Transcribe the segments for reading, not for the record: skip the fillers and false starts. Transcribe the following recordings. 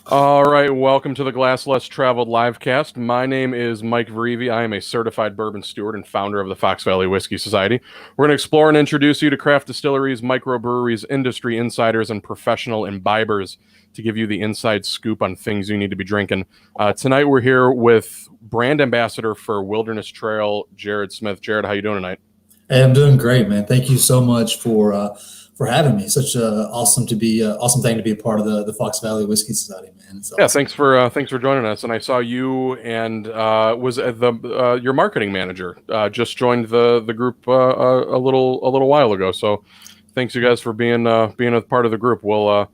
All right, welcome to the Glass Less Traveled livecast. My name is Mike Verivi. I am a certified bourbon steward and founder of the Fox Valley Whiskey Society. We're going to explore and introduce you to craft distilleries, microbreweries, industry insiders, and professional imbibers to give you the inside scoop on things you need to be drinking. Tonight, we're here with brand ambassador for Wilderness Trail, Jarod Smith. Jarod, how you doing tonight? Hey, I'm doing great, man. Thank you so much for having me. Such a awesome thing to be a part of the Fox Valley Whiskey Society, man. It's awesome. Yeah, thanks for joining us. And I saw you and was the your marketing manager just joined the group a little while ago. So thanks you guys for being a part of the group. We'll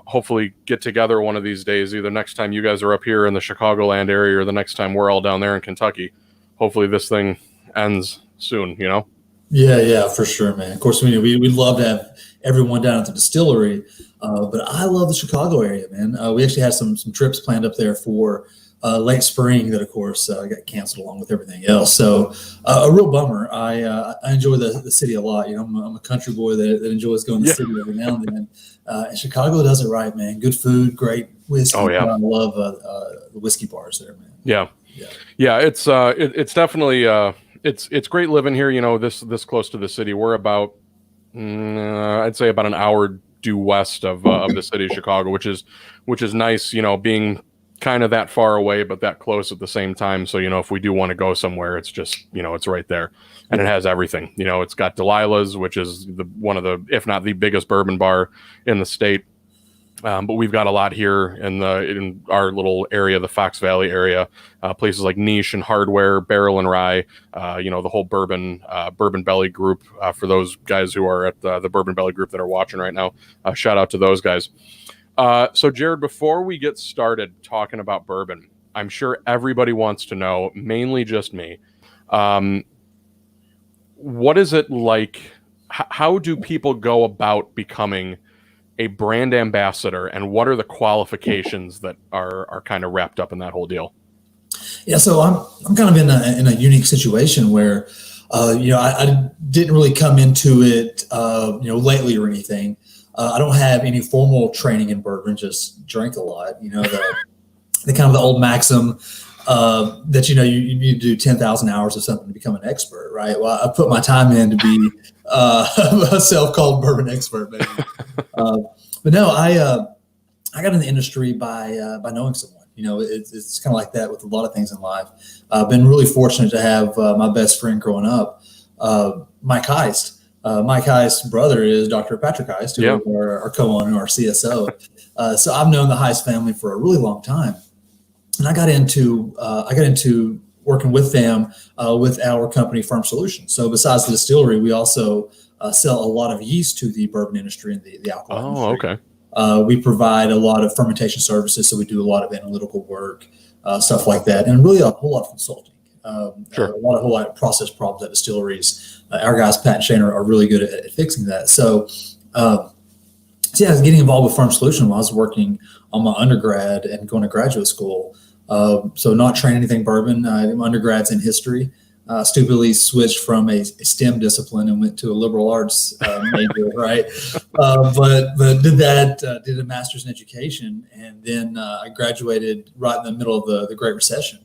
hopefully get together one of these days, either next time you guys are up here in the Chicagoland area or the next time we're all down there in Kentucky. Hopefully this thing ends soon, you know? Yeah, for sure, man. Of course, we'd love to have everyone down at the distillery, but I love the Chicago area, man. We actually had some trips planned up there for late spring that, of course, got canceled along with everything else. So a real bummer. I enjoy the city a lot. You know, I'm a country boy that enjoys going to the city every now and then. And Chicago does it right, man. Good food, great whiskey. Oh, yeah. I love the whiskey bars there, man. Yeah. It's definitely it's great living here. You know, this close to the city. We're about I'd say about an hour due west of the city of Chicago, which is nice. You know, being kind of that far away, but that close at the same time. So, you know, if we do want to go somewhere, it's just, you know, it's right there, and it has everything. You know, it's got Delilah's, which is one of the, if not the biggest bourbon bar in the state. But we've got a lot here in our little area, the Fox Valley area, places like Niche and Hardware, Barrel and Rye, you know, the whole Bourbon Belly group. For those guys who are at the Bourbon Belly group that are watching right now, shout out to those guys. So Jarod, before we get started talking about bourbon, I'm sure everybody wants to know, mainly just me, what is it like? How do people go about becoming a brand ambassador, and what are the qualifications that are kind of wrapped up in that whole deal? Yeah, so I'm kind of in a unique situation where, you know, I didn't really come into it, you know, lately or anything. I don't have any formal training in bourbon, just drink a lot. You know, the kind of the old maxim that, you know, you need to do 10,000 hours of something to become an expert, right? Well, I put my time in to be a self-called bourbon expert, maybe. But no, I got in the industry by knowing someone. You know, it's kind of like that with a lot of things in life. I've been really fortunate to have my best friend growing up, Mike Heist. Mike Heist's brother is Dr. Patrick Heist, who is our co-owner, our CSO. So I've known the Heist family for a really long time, and I got into working with them with our company, Firm Solutions. So besides the distillery, we also sell a lot of yeast to the bourbon industry and the alcohol industry. Okay. We provide a lot of fermentation services, so we do a lot of analytical work, stuff like that, and really a whole lot of consulting. Sure. A whole lot of process problems at distilleries. Our guys, Pat and Shane, are really good at fixing that. So I was getting involved with Firm Solution while I was working on my undergrad and going to graduate school. So not trained anything bourbon. My undergrad's in history. Stupidly switched from a STEM discipline and went to a liberal arts major, right? But did that, did a master's in education, and then I graduated right in the middle of the Great Recession.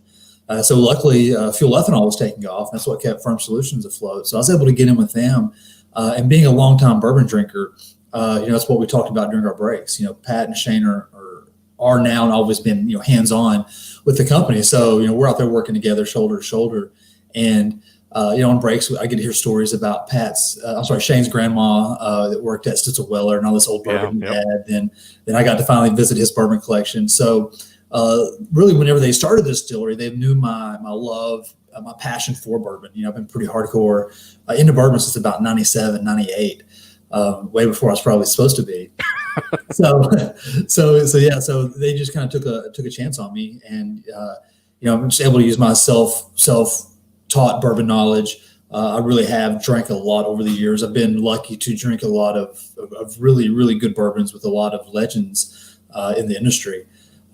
So luckily, fuel ethanol was taking off. That's what kept Firm Solutions afloat. So I was able to get in with them. And being a longtime bourbon drinker, you know, that's what we talked about during our breaks. You know, Pat and Shane are now and always been, you know, hands-on with the company. So, you know, we're out there working together, shoulder to shoulder. And, you know, on breaks, I get to hear stories about Shane's grandma that worked at Stitzel Weller and all this old bourbon he had. Then I got to finally visit his bourbon collection. So really, whenever they started the distillery, they knew my love, my passion for bourbon. You know, I've been pretty hardcore into bourbon since about 97, 98, way before I was probably supposed to be. So they just kind of took a chance on me, and you know, I'm just able to use my self-taught bourbon knowledge. I really have drank a lot over the years. I've been lucky to drink a lot of really, really good bourbons with a lot of legends in the industry.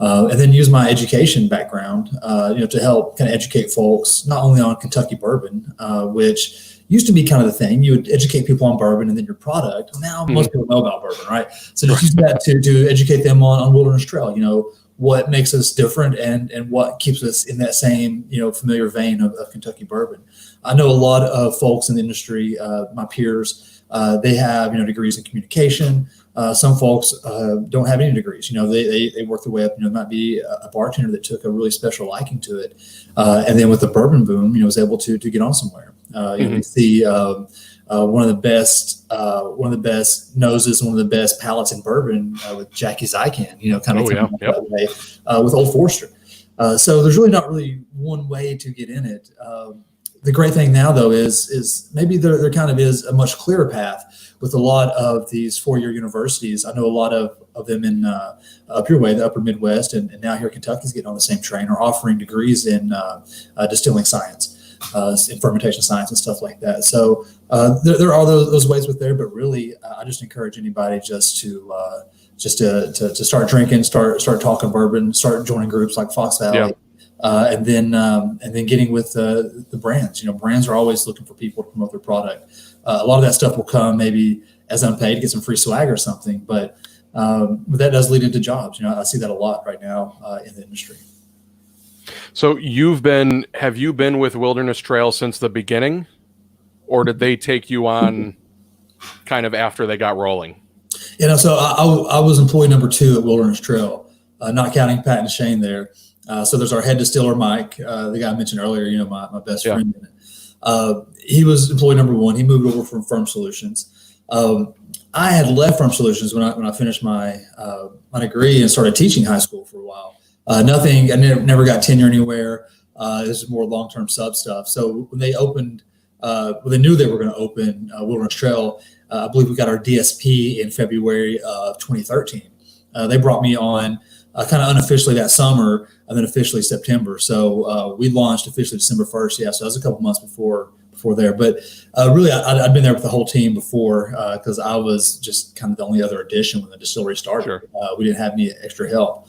And then use my education background, you know, to help kind of educate folks not only on Kentucky bourbon, which used to be kind of the thing. You would educate people on bourbon and then your product. Now most people know about bourbon, right? So just use that to educate them on Wilderness Trail, what makes us different and what keeps us in that same, familiar vein of Kentucky bourbon. I know a lot of folks in the industry, my peers, they have, degrees in communication. Some folks don't have any degrees. They work their way up. It might be a bartender that took a really special liking to it, and then with the bourbon boom, was able to get on somewhere. You see one of the best noses, and one of the best palates in bourbon with Jackie Zykan. That way with Old Forester. So there's really not one way to get in it. The great thing now, though, is maybe there kind of is a much clearer path with a lot of these 4-year universities. I know a lot of them in up your way, the upper Midwest, and now here Kentucky's getting on the same train, are offering degrees in distilling science, in fermentation science and stuff like that. So there are those ways with there, but really I just encourage anybody just to start drinking, start talking bourbon, start joining groups like Fox Valley. Yeah. And then getting with the brands. Brands are always looking for people to promote their product. A lot of that stuff will come maybe as unpaid to get some free swag or something, but that does lead into jobs. I see that a lot right now in the industry. So have you been with Wilderness Trail since the beginning, or did they take you on kind of after they got rolling? So I was employee number 2 at Wilderness Trail, not counting Pat and Shane there. So there's our head distiller, Mike, the guy I mentioned earlier, my best friend. He was employee number 1. He moved over from Firm Solutions. I had left Firm Solutions when I finished my degree and started teaching high school for a while. I never got tenure anywhere. This is more long-term sub stuff. So when they opened, they knew they were going to open Wilderness Trail. I believe we got our DSP in February of 2013. They brought me on kind of unofficially that summer, and then officially September. So we launched officially December 1st. Yeah, so that was a couple months before there. But really, I'd been there with the whole team before because I was just kind of the only other addition when the distillery started. Sure. We didn't have any extra help,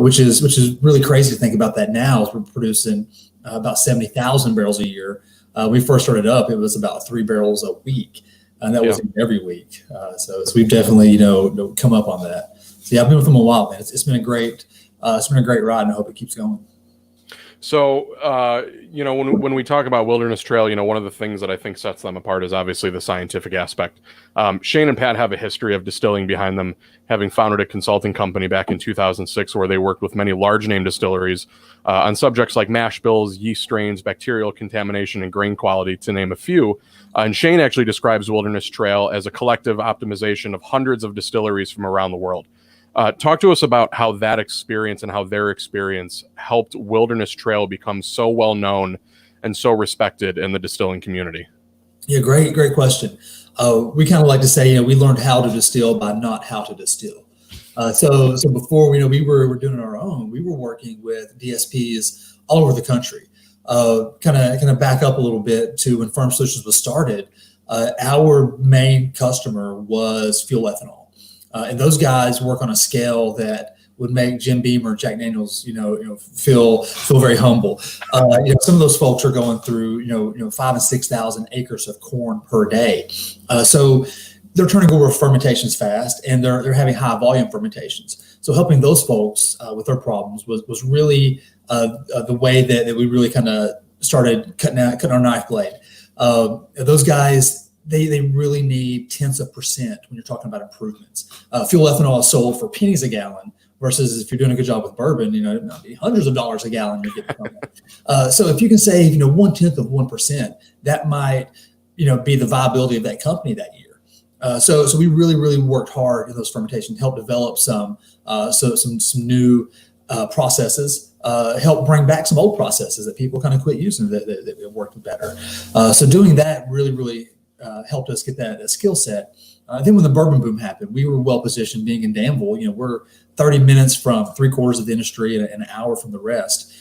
which is really crazy to think about that now. As we're producing about 70,000 barrels a year. We first started up, it was about 3 barrels a week, and that wasn't every week. So we've definitely come up on that. So yeah, I've been with them a while, man. It's been a great ride, and I hope it keeps going. So, when we talk about Wilderness Trail, one of the things that I think sets them apart is obviously the scientific aspect. Shane and Pat have a history of distilling behind them, having founded a consulting company back in 2006 where they worked with many large name distilleries on subjects like mash bills, yeast strains, bacterial contamination, and grain quality, to name a few. And Shane actually describes Wilderness Trail as a collective optimization of hundreds of distilleries from around the world. Talk to us about how that experience and how their experience helped Wilderness Trail become so well known and so respected in the distilling community. Yeah, great question. We kind of like to say, we learned how to distill by not how to distill. So before we were doing it our own, we were working with DSPs all over the country. Kind of back up a little bit to when Firm Solutions was started. Our main customer was fuel ethanol. And those guys work on a scale that would make Jim Beam or Jack Daniels, feel very humble. Some of those folks are going through, 5,000 and 6,000 acres of corn per day. So they're turning over fermentations fast, and they're having high volume fermentations. So helping those folks with their problems was really the way that we really kind of started cutting our knife blade. Those guys, they really need tenths of percent when you're talking about improvements. Fuel ethanol is sold for pennies a gallon versus if you're doing a good job with bourbon, it might be hundreds of dollars a gallon you're getting from it. So if you can save, 0.1%, that might, be the viability of that company that year. So we really, really worked hard in those fermentations, help develop some new processes, help bring back some old processes that people kind of quit using that worked better. So doing that really helped us get that skill set. Then when the bourbon boom happened, we were well positioned being in Danville. We're 30 minutes from 3/4 of the industry and an hour from the rest.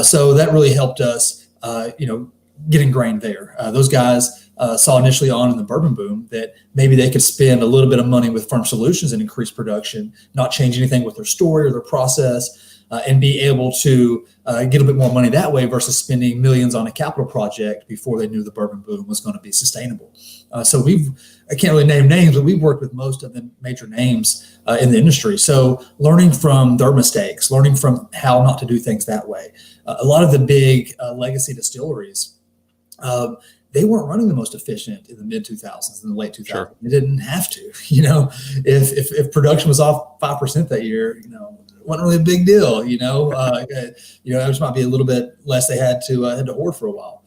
So that really helped us, get ingrained there. Those guys saw initially on in the bourbon boom that maybe they could spend a little bit of money with Firm Solutions and increase production, not change anything with their story or their process. and be able to get a bit more money that way versus spending millions on a capital project before they knew the bourbon boom was going to be sustainable. So I can't really name names, but we've worked with most of the major names in the industry. So learning from their mistakes, learning from how not to do things that way. A lot of the big legacy distilleries, they weren't running the most efficient in the mid 2000s and the late 2000s. Sure. They didn't have to. If production was off 5% that year, it wasn't really a big deal. It just might be a little bit less they had to hoard for a while.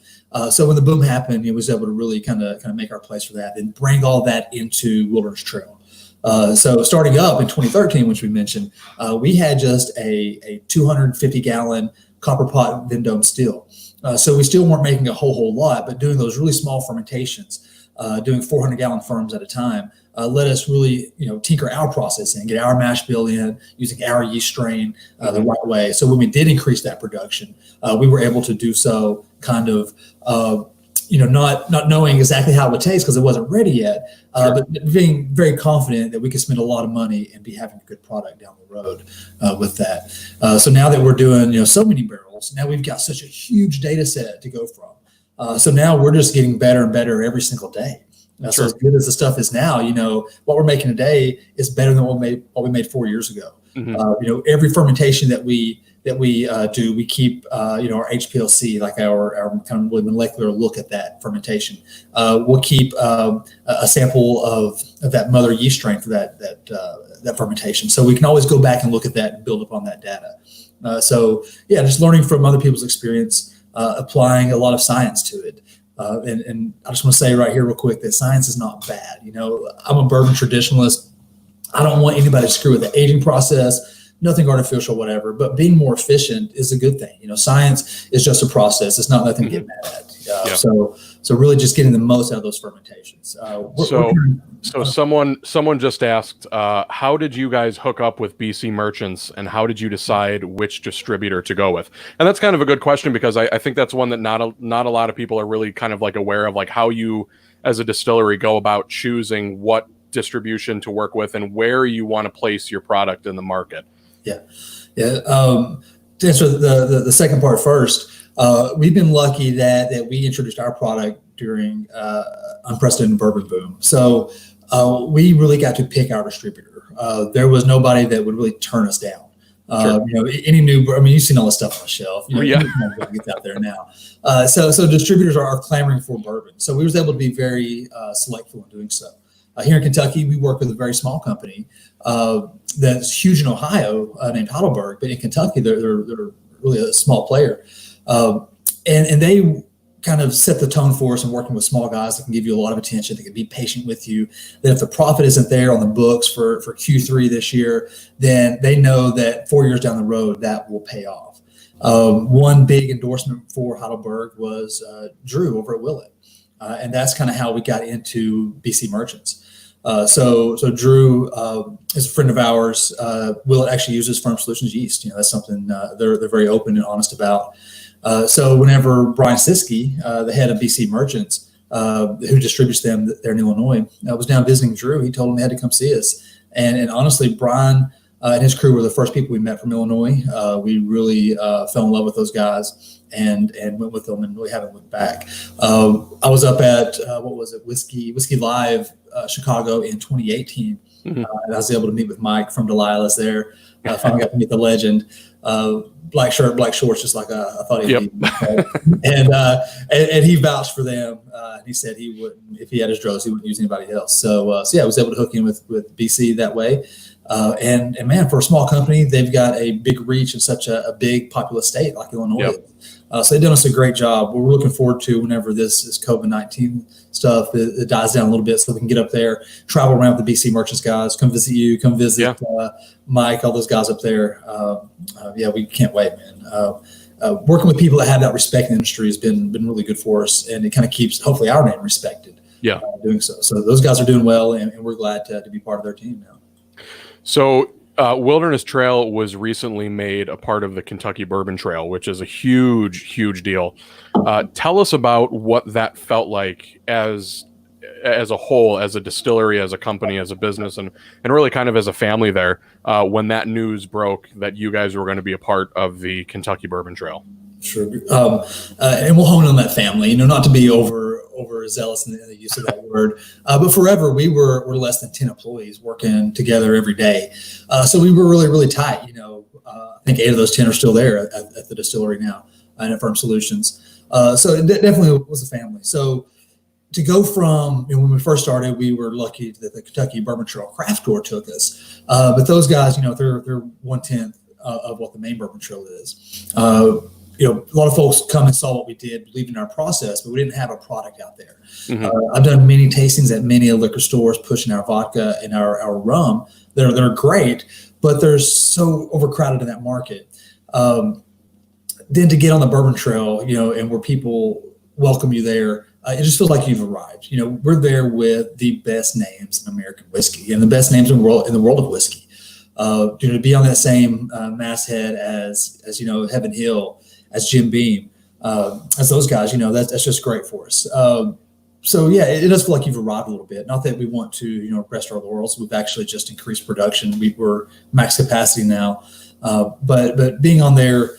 So when the boom happened, it was able to really kind of make our place for that and bring all that into Wilderness Trail. So starting up in 2013, which we mentioned, we had just a 250-gallon copper pot Vendome still. So we still weren't making a whole lot, but doing those really small fermentations, doing 400-gallon ferms at a time, let us really, tinker our process in, get our mash bill in, using our yeast strain the right way. So when we did increase that production, we were able to do so kind of, not knowing exactly how it would taste because it wasn't ready yet, but being very confident that we could spend a lot of money and be having a good product down the road with that. So now that we're doing, so many barrels, now we've got such a huge data set to go from. So now we're just getting better and better every single day. So as good as the stuff is now, what we're making today is better than what we made 4 years ago. Every fermentation that we do, we keep our HPLC, like our kind of really molecular look at that fermentation. We'll keep a sample of that mother yeast strain for that fermentation, so we can always go back and look at that and build upon that data. Just learning from other people's experience, applying a lot of science to it. And I just want to say right here real quick that science is not bad. I'm a bourbon traditionalist. I don't want anybody to screw with the aging process, nothing artificial, whatever, but being more efficient is a good thing. Science is just a process. It's not nothing to get mad at. So really just getting the most out of those fermentations. Someone just asked, how did you guys hook up with BC Merchants, and how did you decide which distributor to go with? And that's kind of a good question, because I think that's one that not a lot of people are really kind of like aware of, like how you as a distillery go about choosing what distribution to work with and where you want to place your product in the market. To answer the second part first, we've been lucky that we introduced our product during unprecedented bourbon boom. So we really got to pick our distributor. There was nobody that would really turn us down. Any new, you've seen all the stuff on the shelf. Get out there now. So distributors are clamoring for bourbon. So we was able to be very selectful in doing so. Here in Kentucky, we work with a very small company that's huge in Ohio named Heidelberg, but in Kentucky, they're really a small player. And they kind of set the tone for us in working with small guys that can give you a lot of attention, that can be patient with you, that if the profit isn't there on the books for Q3 this year, then they know that 4 years down the road, that will pay off. One big endorsement for Heidelberg was Drew over at Willett. And that's kind of how we got into BC Merchants. So Drew is a friend of ours. Willett actually uses Firm Solutions yeast. That's something they're very open and honest about. So whenever Brian Siskey, the head of BC Merchants, who distributes them there in Illinois, was down visiting Drew, he told him they had to come see us. And honestly, Brian and his crew were the first people we met from Illinois. We really fell in love with those guys and went with them and really haven't looked back. I was up at, Whiskey Live, Chicago in 2018. And I was able to meet with Mike from Delilah's there. Finally got to meet the legend. Black shirt, black shorts, just like I thought he'd be. And he vouched for them. He said he wouldn't, if he had his drugs, he wouldn't use anybody else. So I was able to hook in with BC that way. And man, for a small company, they've got a big reach in such a big populous state like Illinois. So they've done us a great job. We're looking forward to whenever this COVID-19 stuff it dies down a little bit, so we can get up there, travel around with the BC Merchants guys, come visit you, come visit Mike, all those guys up there. We can't wait, man. Working with people that have that respect in the industry has been really good for us, and it kind of keeps hopefully our name respected. Doing so. So those guys are doing well, and we're glad to be part of their team now. So Wilderness Trail was recently made a part of the Kentucky Bourbon Trail, which is a huge, huge deal. Tell us about what that felt like as as a whole, as a distillery, as a company, as a business, and really kind of as a family there, when that news broke that you guys were going to be a part of the Kentucky Bourbon Trail? Sure. And we'll hone on that family, not to be overzealous in the use of that word, but forever we were less than 10 employees working together every day. So we were really, really tight. I think 8 of those 10 are still there at the distillery now and at Firm Solutions. So it definitely was a family. So to go from, when we first started, we were lucky that the Kentucky Bourbon Trail Craft Tour took us. But those guys, they're 1/10 of what the main Bourbon Trail is. A lot of folks come and saw what we did, believed in our process, but we didn't have a product out there. Mm-hmm. I've done many tastings at many liquor stores pushing our vodka and our rum. They're great, but they're so overcrowded in that market. Then to get on the Bourbon Trail, and where people welcome you there, it just feels like you've arrived. We're there with the best names in American whiskey and the best names in the world of whiskey. To be on that same masthead as Heaven Hill, as Jim Beam, as those guys, that's just great for us. So yeah, it does feel like you've arrived a little bit. Not that we want to, rest our laurels. We've actually just increased production. We're max capacity now, but being on there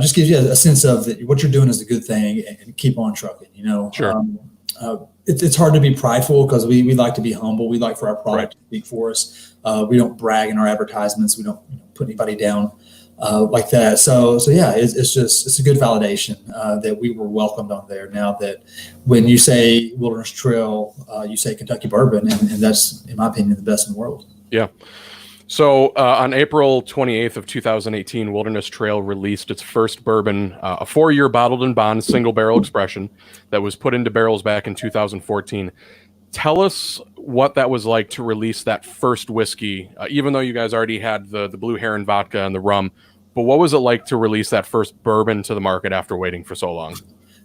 just gives you a sense of that what you're doing is a good thing, and keep on trucking. Sure. It's hard to be prideful because we like to be humble. We like for our product to speak for us. We don't brag in our advertisements. We don't put anybody down like that. So yeah, it's a good validation that we were welcomed on there. Now that when you say Wilderness Trail, you say Kentucky Bourbon, and that's, in my opinion, the best in the world. Yeah. So on April 28th of 2018, Wilderness Trail released its first bourbon, a 4-year bottled and bond single barrel expression that was put into barrels back in 2014. Tell us what that was like to release that first whiskey, even though you guys already had the Blue Heron vodka and the rum. But what was it like to release that first bourbon to the market after waiting for so long?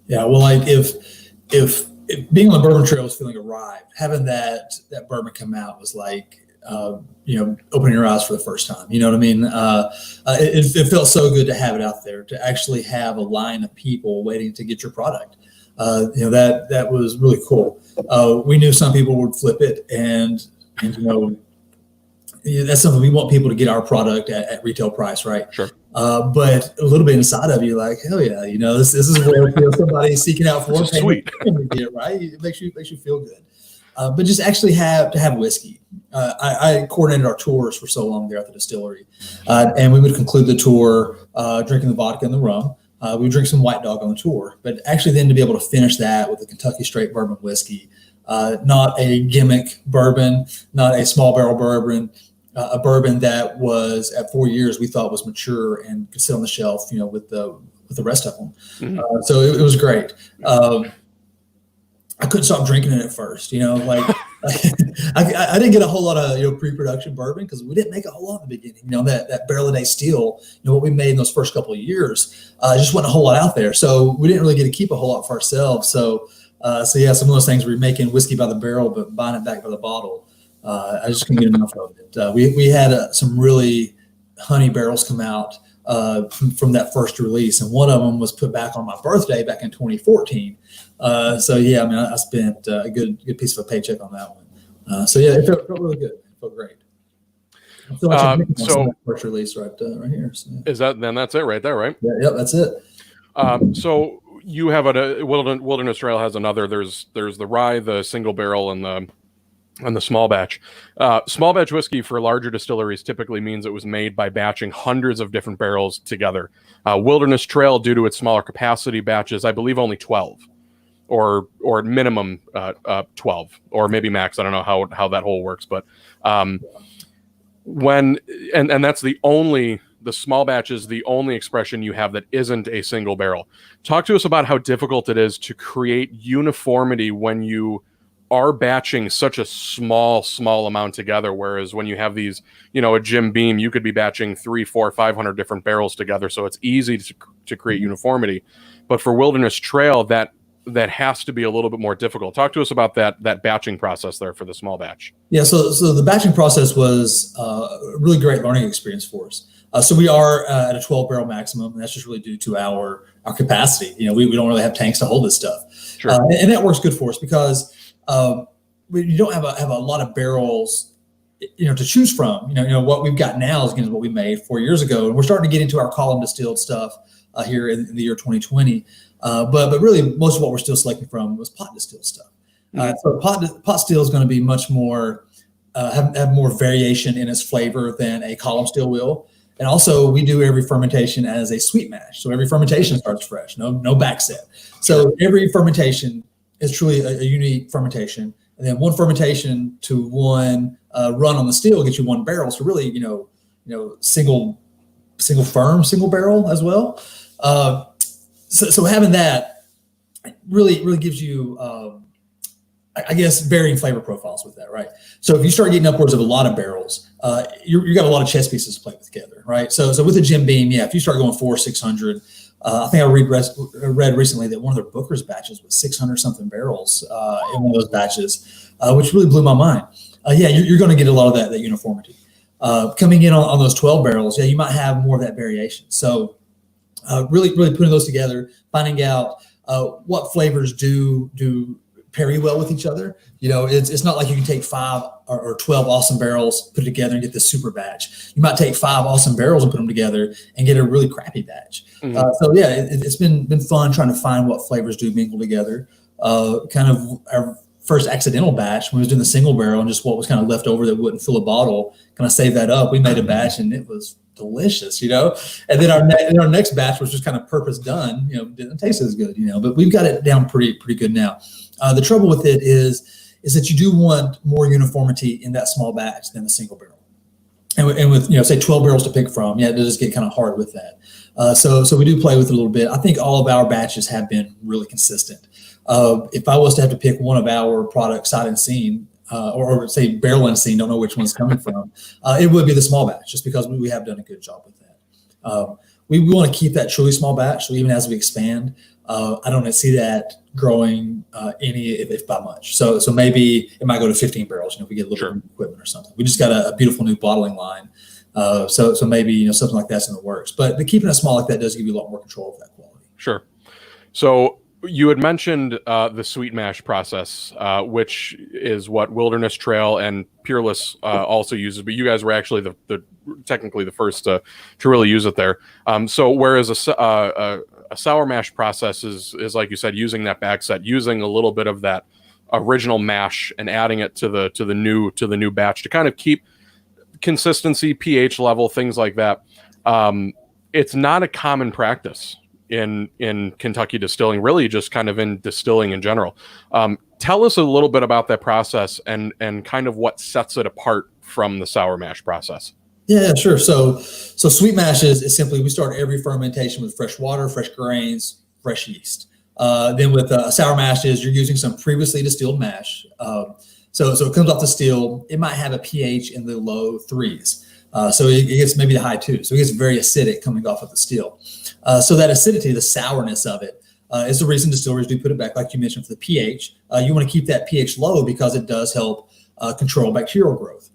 Yeah, well, like if being on the Bourbon Trail was feeling arrived, having that bourbon come out was like, opening your eyes for the first time. You know what I mean? It felt so good to have it out there, to actually have a line of people waiting to get your product. That was really cool. We knew some people would flip it, and that's something we want people to get our product at retail price, right? Sure. But a little bit inside of you, like, hell yeah, this is where somebody's seeking out for sweet. It, right? It makes you feel good. But just actually have whiskey. I coordinated our tours for so long there at the distillery, and we would conclude the tour drinking the vodka and the rum. We would drink some White Dog on the tour, but actually then to be able to finish that with a Kentucky straight bourbon whiskey, not a gimmick bourbon, not a small barrel bourbon, a bourbon that was at 4 years we thought was mature and could sit on the shelf, with the rest of them. Mm-hmm. So it was great. I couldn't stop drinking it at first, I didn't get a whole lot of, pre-production bourbon because we didn't make a whole lot in the beginning. That barrel a day still, what we made in those first couple of years, just wasn't a whole lot out there. So we didn't really get to keep a whole lot for ourselves. So yeah, some of those things, we're making whiskey by the barrel, but buying it back by the bottle. I just couldn't get enough of it. We had some really honey barrels come out from that first release, and one of them was put back on my birthday back in 2014. So yeah, I spent a good piece of a paycheck on that one. So yeah, it felt really good. It felt great. I feel like so first release right here. So, yeah. Is that then? That's it right there, right? Yeah, that's it. So you have Wilderness Trail has another. There's the rye, the single barrel, and the small batch. Small batch whiskey for larger distilleries typically means it was made by batching hundreds of different barrels together. Wilderness Trail, due to its smaller capacity, batches, I believe, only 12, or minimum 12, or maybe max. I don't know how that whole works, but when that's the small batch is the only expression you have that isn't a single barrel. Talk to us about how difficult it is to create uniformity when you are batching such a small amount together, whereas when you have these, a Jim Beam, you could be batching 300, 400, 500 different barrels together, so it's easy to create uniformity. But for Wilderness Trail, that has to be a little bit more difficult. Talk to us about that batching process there for the small batch. Yeah, so the batching process was a really great learning experience for us. So we are at a 12 barrel maximum, and that's just really due to our capacity. We don't really have tanks to hold this stuff. Sure. And that works good for us because you don't have a lot of barrels, to choose from. What we've got now is again what we made 4 years ago, and we're starting to get into our column distilled stuff here in the year 2020. But really, most of what we're still selecting from was pot distilled stuff. So pot still is going to be much more have more variation in its flavor than a column still will. And also, we do every fermentation as a sweet mash. So every fermentation starts fresh, no backset. So every fermentation is truly a unique fermentation. And then one fermentation to one run on the still gets you one barrel. So really, single barrel as well. So having that really gives you, I guess, varying flavor profiles with that, right? So if you start getting upwards of a lot of barrels, you got a lot of chess pieces to play with together, right? So with a Jim Beam, if you start going 400, 600, I think I read recently that one of their Booker's batches was 600 something barrels in one of those batches, which really blew my mind. You're going to get a lot of that uniformity. Coming in on those 12 barrels, you might have more of that variation. So really putting those together, finding out what flavors do pair well with each other. It's not like you can take 5 or 12 awesome barrels, put it together and get this super batch. You might take 5 awesome barrels and put them together and get a really crappy batch. It's been fun trying to find what flavors do mingle together. Kind of our first accidental batch when we was doing the single barrel and just what was kind of left over that wouldn't fill a bottle, kind of save that up. We made a batch and it was delicious, and then our next batch was just kind of purpose done, didn't taste as good, but we've got it down pretty good now. The trouble with it is that you do want more uniformity in that small batch than the single barrel. And with, say 12 barrels to pick from, it does get kind of hard with that. So we do play with it a little bit. I think all of our batches have been really consistent. If I was to have to pick one of our products sight unseen, or say barrel unseen, don't know which one's coming from, it would be the small batch, just because we have done a good job with that. We want to keep that truly small batch. So even as we expand, I don't see that growing any, if by much. So maybe it might go to 15 barrels, if we get a little bit of equipment or something. We just got a beautiful new bottling line. So maybe, something like that's in the works. But keeping it small like that does give you a lot more control of that quality. Sure. So you had mentioned the sweet mash process, which is what Wilderness Trail and Peerless also uses, but you guys were actually the technically the first to really use it there. So whereas a sour mash process is like you said, using that back set, using a little bit of that original mash and adding it to the new batch to kind of keep consistency, pH level, things like that. It's not a common practice in Kentucky distilling, really just kind of in distilling in general. Tell us a little bit about that process and kind of what sets it apart from the sour mash process. Yeah, sure. So sweet mash is simply, we start every fermentation with fresh water, fresh grains, fresh yeast. Then with sour mash you're using some previously distilled mash. So it comes off the still. It might have a pH in the low 3s. So it gets maybe the high 2s. So it gets very acidic coming off of the still. So that acidity, the sourness of it, is the reason distilleries do put it back, like you mentioned, for the pH. You want to keep that pH low because it does help control bacterial growth.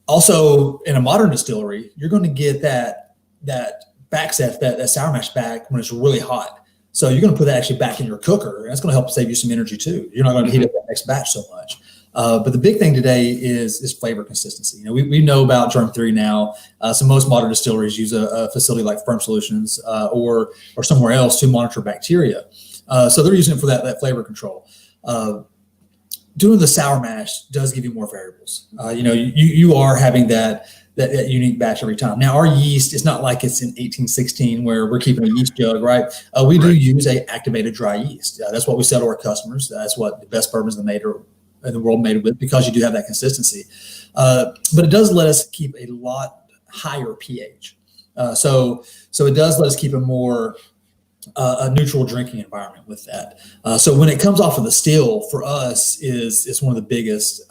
Also, in a modern distillery, you're going to get that backset, that sour mash back when it's really hot. So you're going to put that actually back in your cooker, and that's going to help save you some energy too. You're not going to heat up that next batch so much. But the big thing today is flavor consistency. We know about germ theory now. So most modern distilleries use a facility like Firm Solutions or somewhere else to monitor bacteria. So they're using it for that flavor control. Doing the sour mash does give you more variables. You are having that unique batch every time. Now, our yeast is not like it's in 1816 where we're keeping a yeast jug, right? We do use a activated dry yeast. That's what we sell to our customers. That's what the best bourbons in the world made with, because you do have that consistency. But it does let us keep a lot higher pH. So it does let us keep a more a neutral drinking environment with that. So when it comes off of the still, for us, is one of the biggest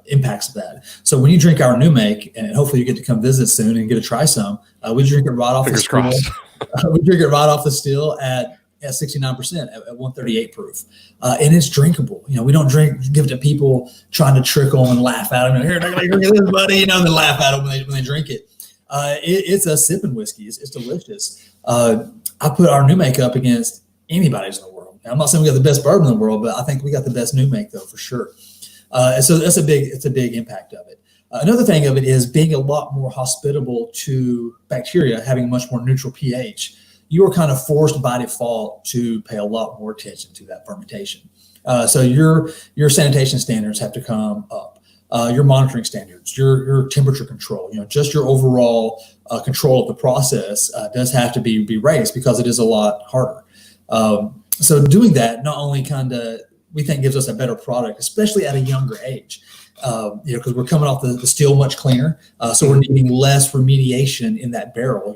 impacts of that. So when you drink our new make, and hopefully you get to come visit soon and get to try some, we drink it right off the still. We drink it right off the still at 69%, at 138 proof, and it's drinkable. We don't give it to people trying to trick them and laugh at them. Here, drink this, buddy. And they laugh at them when they drink it. It's a sipping whiskey. It's delicious. I put our new make up against anybody's in the world. I'm not saying we got the best bourbon in the world, but I think we got the best new make though, for sure. And so it's a big impact of it. Another thing of it is being a lot more hospitable to bacteria, having a much more neutral pH. You are kind of forced by default to pay a lot more attention to that fermentation. So your sanitation standards have to come up. Your monitoring standards, your temperature control, just your overall control of the process does have to be raised because it is a lot harder. So doing that not only we think gives us a better product, especially at a younger age, because we're coming off the still much cleaner. So we're needing less remediation in that barrel,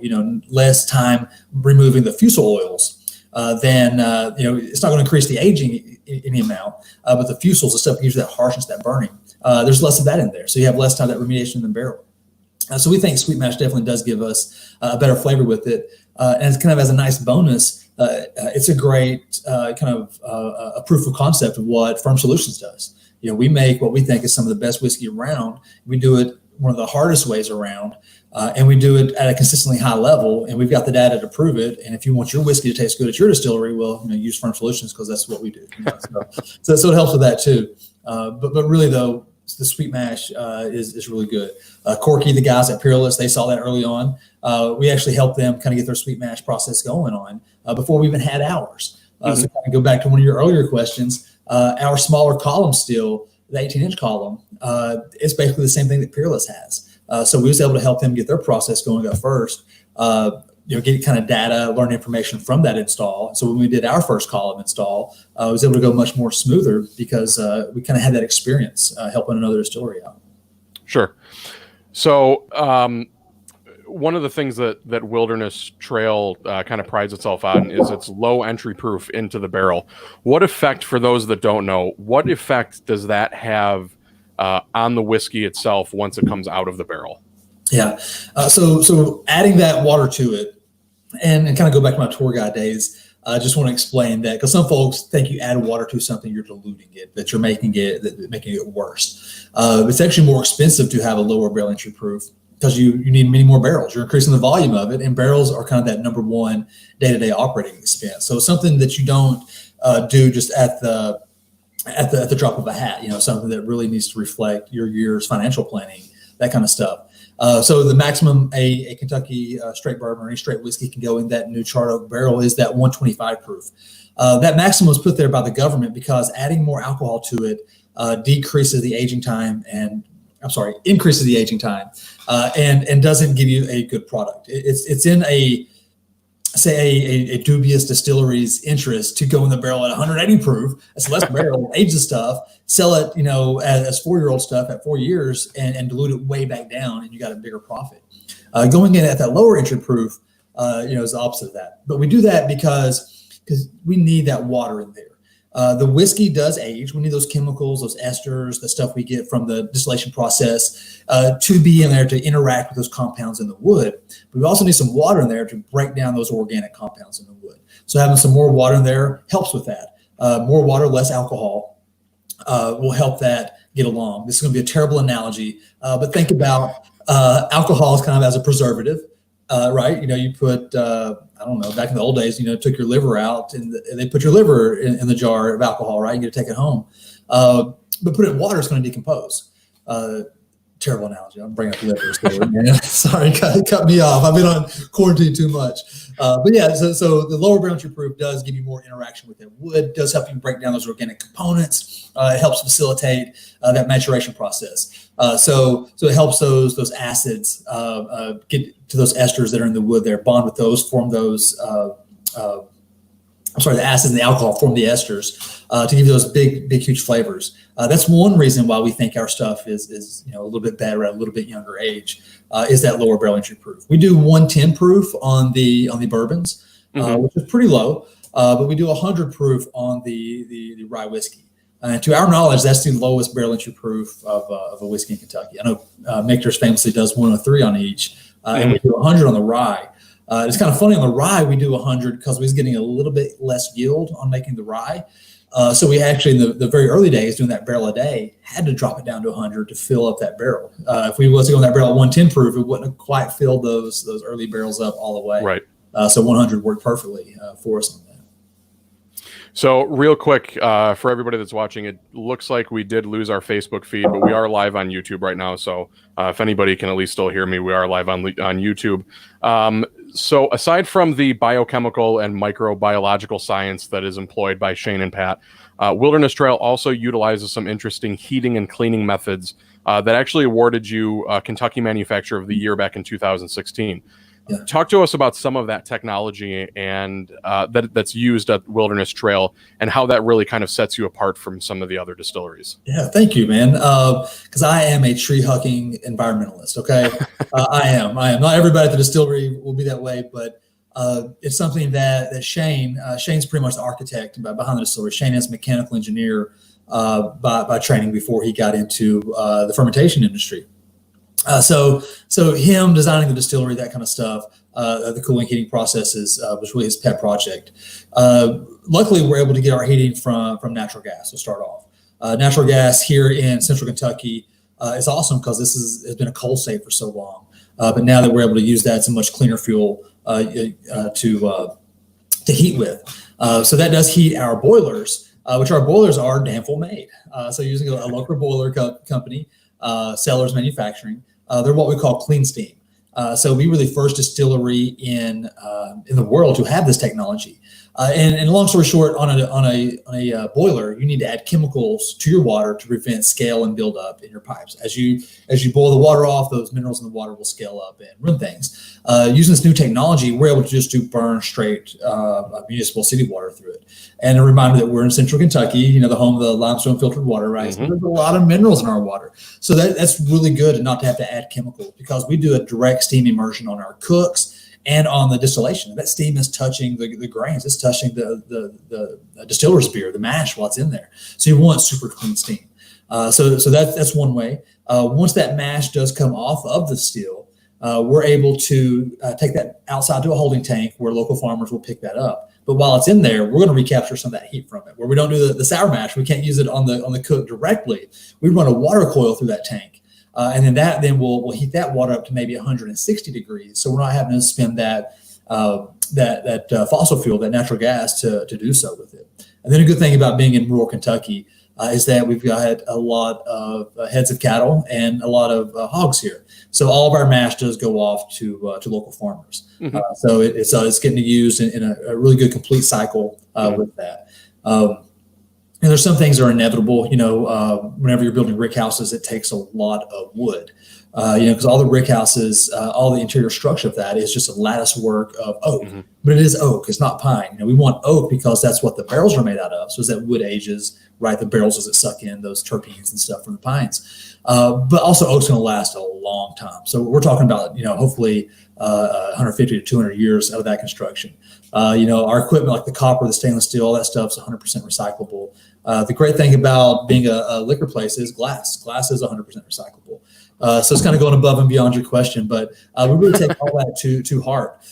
less time removing the fusel oils. Then it's not going to increase the aging any amount, but the fusels, the stuff that gives you that harshness, that burning, there's less of that in there. So you have less time that remediation in the barrel. So we think sweet mash definitely does give us a better flavor with it. And it's kind of as a nice bonus, it's a great a proof of concept of what Firm Solutions does. We make what we think is some of the best whiskey around. We do it one of the hardest ways around, and we do it at a consistently high level, and we've got the data to prove it. And if you want your whiskey to taste good at your distillery, well, use Firm Solutions because that's what we do. So it helps with that too. But really though, the sweet mash is really good. Corky, the guys at Peerless, they saw that early on. We actually helped them kind of get their sweet mash process going on before we even had ours. So kind of go back to one of your earlier questions. Our smaller column still, the 18-inch column, it's basically the same thing that Peerless has. So we was able to help them get their process going up first. Get kind of data, learn information from that install. So when we did our first column install, I was able to go much more smoother because we kind of had that experience helping another distillery out. Sure. So one of the things that Wilderness Trail kind of prides itself on is its low entry proof into the barrel. What effect, for those that don't know, what effect does that have on the whiskey itself once it comes out of the barrel? Yeah. So adding that water to it, and kind of go back to my tour guide days, I just want to explain that because some folks think you add water to something, you're diluting it, that you're making it worse. It's actually more expensive to have a lower barrel entry proof because you need many more barrels. You're increasing the volume of it, and barrels are kind of that number one day-to-day operating expense. So it's something that you don't do just at the drop of a hat. Something that really needs to reflect your year's financial planning, that kind of stuff. So the maximum a Kentucky straight bourbon or any straight whiskey can go in that new charred oak barrel is that 125 proof. That maximum was put there by the government because adding more alcohol to it increases the aging time and doesn't give you a good product. It's in a dubious distillery's interest to go in the barrel at 180 proof. It's less barrel, age the stuff, sell it, as 4-year-old stuff at 4 years and dilute it way back down, and you got a bigger profit. Going in at that lower entry proof, is the opposite of that. But we do that because we need that water in there. The whiskey does age. We need those chemicals, those esters, the stuff we get from the distillation process to be in there to interact with those compounds in the wood. But we also need some water in there to break down those organic compounds in the wood. So having some more water in there helps with that. More water, less alcohol will help that get along. This is going to be a terrible analogy, but think about alcohol as kind of as a preservative. Right? You put, I don't know, back in the old days, took your liver out and they put your liver in the jar of alcohol, right? You get to take it home. But put it in water, it's going to decompose. Terrible analogy. I'm bringing up liver story, man. Sorry, cut me off. I've been on quarantine too much. But yeah, so the lower barrel entry proof does give you more interaction with the wood, does help you break down those organic components. It helps facilitate that maturation process. So it helps those acids get to those esters that are in the wood there, bond with those, form those, the acids and the alcohol form the esters to give you those big, huge flavors. That's one reason why we think our stuff is a little bit better at a little bit younger age, is that lower barrel entry proof. We do 110 proof on the bourbons, which is pretty low, but we do 100 proof on the rye whiskey. And to our knowledge, that's the lowest barrel entry proof of a whiskey in Kentucky. I know Michter's famously does 103 on each, and we do 100 on the rye. It's kind of funny on the rye, we do 100 because we was getting a little bit less yield on making the rye. So we actually, in the very early days, doing that barrel a day, had to drop it down to 100 to fill up that barrel. If we was to go on that barrel at 110 proof, it wouldn't have quite filled those early barrels up all the way. Right. So 100 worked perfectly for us on that. So real quick, for everybody that's watching, it looks like we did lose our Facebook feed, but we are live on YouTube right now. So if anybody can at least still hear me, we are live on YouTube. So aside from the biochemical and microbiological science that is employed by Shane and Pat, Wilderness Trail also utilizes some interesting heating and cleaning methods that actually awarded you Kentucky Manufacturer of the Year back in 2016. Yeah. Talk to us about some of that technology and that's used at Wilderness Trail and how that really kind of sets you apart from some of the other distilleries. Yeah, thank you, man. Because I am a tree hugging environmentalist. Okay, I am. Not everybody at the distillery will be that way, but it's something that Shane's pretty much the architect behind the distillery. Shane is a mechanical engineer by training before he got into the fermentation industry. So him designing the distillery, that kind of stuff, the cooling heating processes was really his pet project. Luckily, we're able to get our heating from natural gas to start off. Natural gas here in central Kentucky is awesome because this has been a coal state for so long. But now that we're able to use that, it's a much cleaner fuel to heat with. So that does heat our boilers, which our boilers are Danville made. So using a local boiler company, Sellers Manufacturing. They're what we call clean steam. So we were the first distillery in the world to have this technology. And long story short, on a boiler, you need to add chemicals to your water to prevent scale and build up in your pipes. As you boil the water off, those minerals in the water will scale up and ruin things. Using this new technology, we're able to just burn straight municipal city water through it. And a reminder that we're in central Kentucky, the home of the limestone filtered water, right? Mm-hmm. So there's a lot of minerals in our water. So that's really good, and not to have to add chemicals, because we do a direct steam immersion on our cooks and on the distillation. That steam is touching the grains. It's touching the distiller's beer, the mash, while it's in there. So you want super clean steam. So that's one way. Once that mash does come off of the still, we're able to take that outside to a holding tank where local farmers will pick that up. But while it's in there, we're going to recapture some of that heat from it. Where we don't do the sour mash, we can't use it on the cook directly. We run a water coil through that tank. And then we'll heat that water up to maybe 160 degrees. So we're not having to spend that fossil fuel, that natural gas, to do so with it. And then a good thing about being in rural Kentucky is that we've got a lot of heads of cattle and a lot of hogs here. So all of our mash does go off to local farmers. Mm-hmm. So it's getting used in a really good complete cycle with that. And there's some things that are inevitable. Whenever you're building rick houses, it takes a lot of wood. Because all the rick houses, all the interior structure of that is just a lattice work of oak. Mm-hmm. But it is oak. It's not pine. We want oak because that's what the barrels are made out of. So as that wood ages, right, the barrels doesn't suck in those terpenes and stuff from the pines. But also oak's going to last a long time. So we're talking about, hopefully 150 to 200 years out of that construction. Our equipment, like the copper, the stainless steel, all that stuff's 100% recyclable. The great thing about being a liquor place is glass. Glass is 100% recyclable. So it's kind of going above and beyond your question, but we really take all that to heart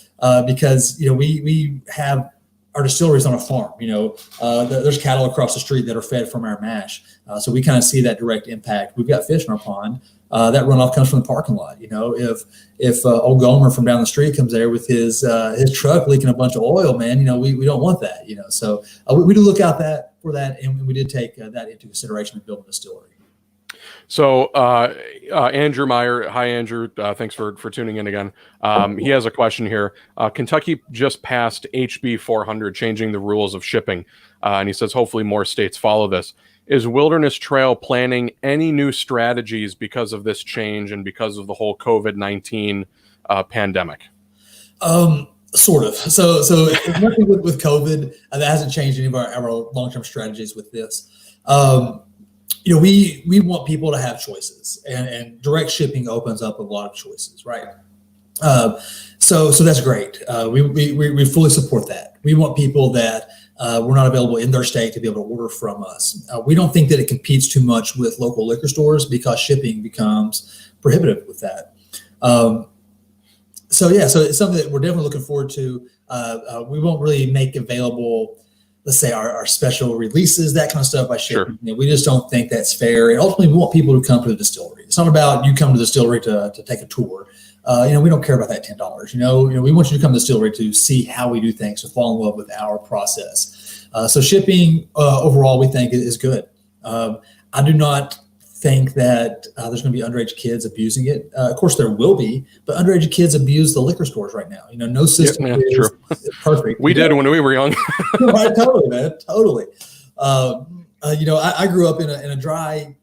because we have our distilleries on a farm. There's cattle across the street that are fed from our mash, so we kind of see that direct impact. We've got fish in our pond. That runoff comes from the parking lot. If old Gomer from down the street comes there with his truck leaking a bunch of oil, man, we don't want that. So we do look out for that, and we did take that into consideration in building a distillery. So Andrew Meyer, hi Andrew, thanks for tuning in again. He has a question here. Kentucky just passed HB 400, changing the rules of shipping, and he says hopefully more states follow this. Is Wilderness Trail planning any new strategies because of this change and because of the whole COVID-19 pandemic? Sort of. So nothing with COVID that hasn't changed any of our long-term strategies with this. We want people to have choices, and direct shipping opens up a lot of choices, right? So that's great. We fully support that. We want people that we're not available in their state to be able to order from us. We don't think that it competes too much with local liquor stores because shipping becomes prohibitive with that. So it's something that we're definitely looking forward to. We won't really make available, let's say, our special releases, that kind of stuff by shipping. Sure. We just don't think that's fair. And ultimately, we want people to come to the distillery. It's not about you come to the distillery to take a tour. we don't care about that $10. We want you to come to the distillery to see how we do things, to fall in love with our process. So shipping overall, we think is good. I do not think that there's going to be underage kids abusing it. Of course, there will be, but underage kids abuse the liquor stores right now. No system is perfect. We did when we were young. Right, totally, man, totally. I grew up in a dry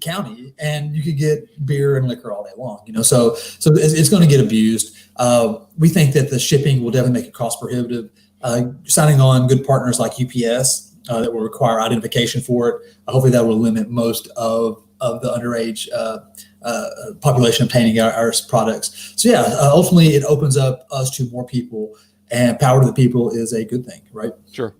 county, and you could get beer and liquor all day long. So it's going to get abused. We think that the shipping will definitely make it cost prohibitive. Signing on good partners like UPS that will require identification for it. Hopefully, that will limit most of the underage population obtaining our products. So ultimately it opens up us to more people, and power to the people is a good thing, right? Sure.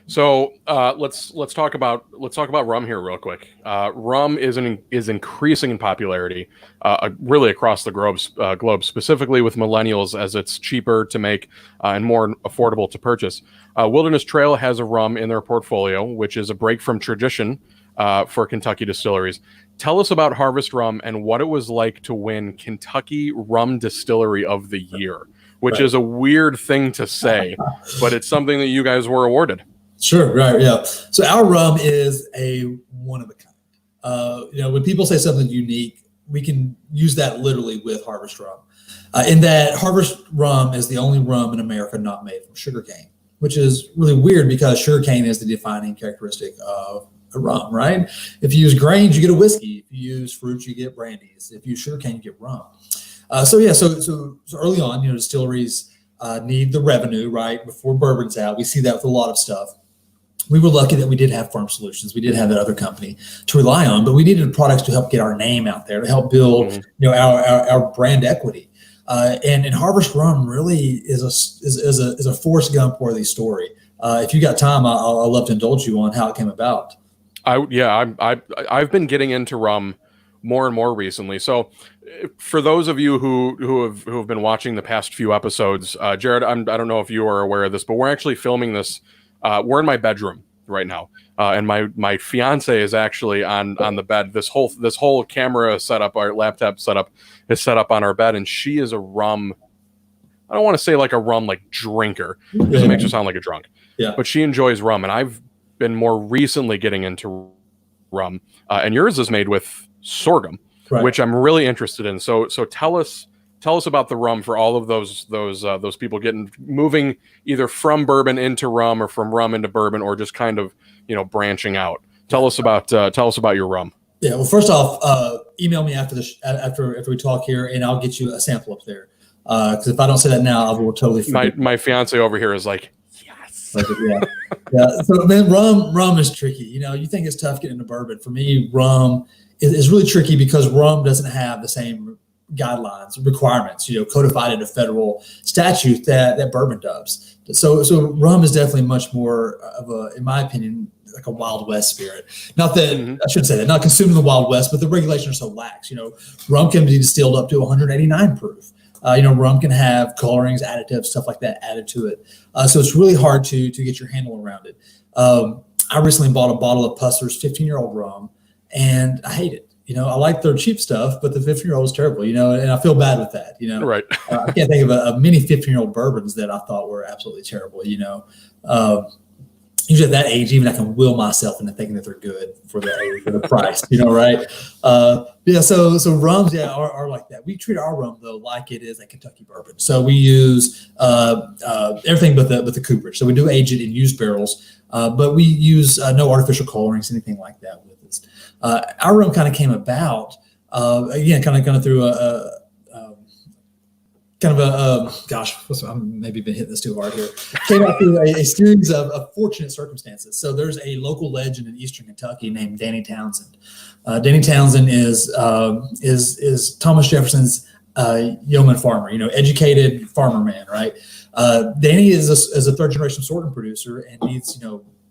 So let's talk about rum here real quick. Rum is increasing in popularity, really across the globe, specifically with millennials, as it's cheaper to make and more affordable to purchase. Wilderness Trail has a rum in their portfolio, which is a break from tradition for Kentucky distilleries. Tell us about Harvest Rum and what it was like to win Kentucky Rum Distillery of the Year, which is a weird thing to say, but it's something that you guys were awarded. Sure, right, yeah. So our rum is a one of a kind. When people say something unique, we can use that literally with Harvest Rum. In that Harvest Rum is the only rum in America not made from sugarcane, which is really weird because sugarcane is the defining characteristic of a rum, right? If you use grains, you get a whiskey. If you use fruits, you get brandies. If you use sugarcane, you get rum. So early on, distilleries need the revenue, right? Before bourbon's out, we see that with a lot of stuff. We were lucky that we did have Farm Solutions. We did have that other company to rely on, but we needed products to help get our name out there, to help build, our brand equity. And Harvest Rum really is a Forrest Gump worthy story. If you got time, I'll love to indulge you on how it came about. I've been getting into rum more and more recently. So, for those of you who have been watching the past few episodes, Jarod, I don't know if you are aware of this, but we're actually filming this. We're in my bedroom right now, and my fiance is actually on the bed. This whole camera setup, our laptop setup, is set up on our bed, and she is a rum. I don't want to say like a rum drinker because it makes her sound like a drunk. Yeah. But she enjoys rum, and I've been more recently getting into rum, and yours is made with sorghum, which I'm really interested in. So tell us about the rum for all of those people moving either from bourbon into rum or from rum into bourbon, or just kind of branching out. Tell us about your rum. Yeah. Well, first off, email me after we talk here, and I'll get you a sample up there. Because if I don't say that now, I will totally forget. My fiance over here is like, yes. Yeah. So man, rum is tricky. You think it's tough getting into bourbon. For me, rum is really tricky because rum doesn't have the same guidelines, requirements, codified in a federal statute that bourbon does. So rum is definitely much more of in my opinion, like a Wild West spirit. Not that I shouldn't say that, not consuming the Wild West, but the regulations are so lax. Rum can be distilled up to 189 proof. Rum can have colorings, additives, stuff like that added to it. So it's really hard to get your handle around it. I recently bought a bottle of Pusser's 15-year-old rum, and I hate it. I like their cheap stuff, but the 15-year-old is terrible, and I feel bad with that, Right. I can't think of many 15-year-old bourbons that I thought were absolutely terrible, Usually at that age, even I can will myself into thinking that they're good for the age, for the price, right? So rums, are like that. We treat our rum though like it is a Kentucky bourbon. So we use everything but the cooperage. So we do age it in used barrels, but we use no artificial colorings, anything like that with this. Our rum kind of came about again, kind of through I'm maybe been hitting this too hard here. Came out through a series of fortunate circumstances. So there's a local legend in Eastern Kentucky named Danny Townsend. Danny Townsend is Thomas Jefferson's yeoman farmer, educated farmer man, right? Danny is a third generation sorghum producer and needs,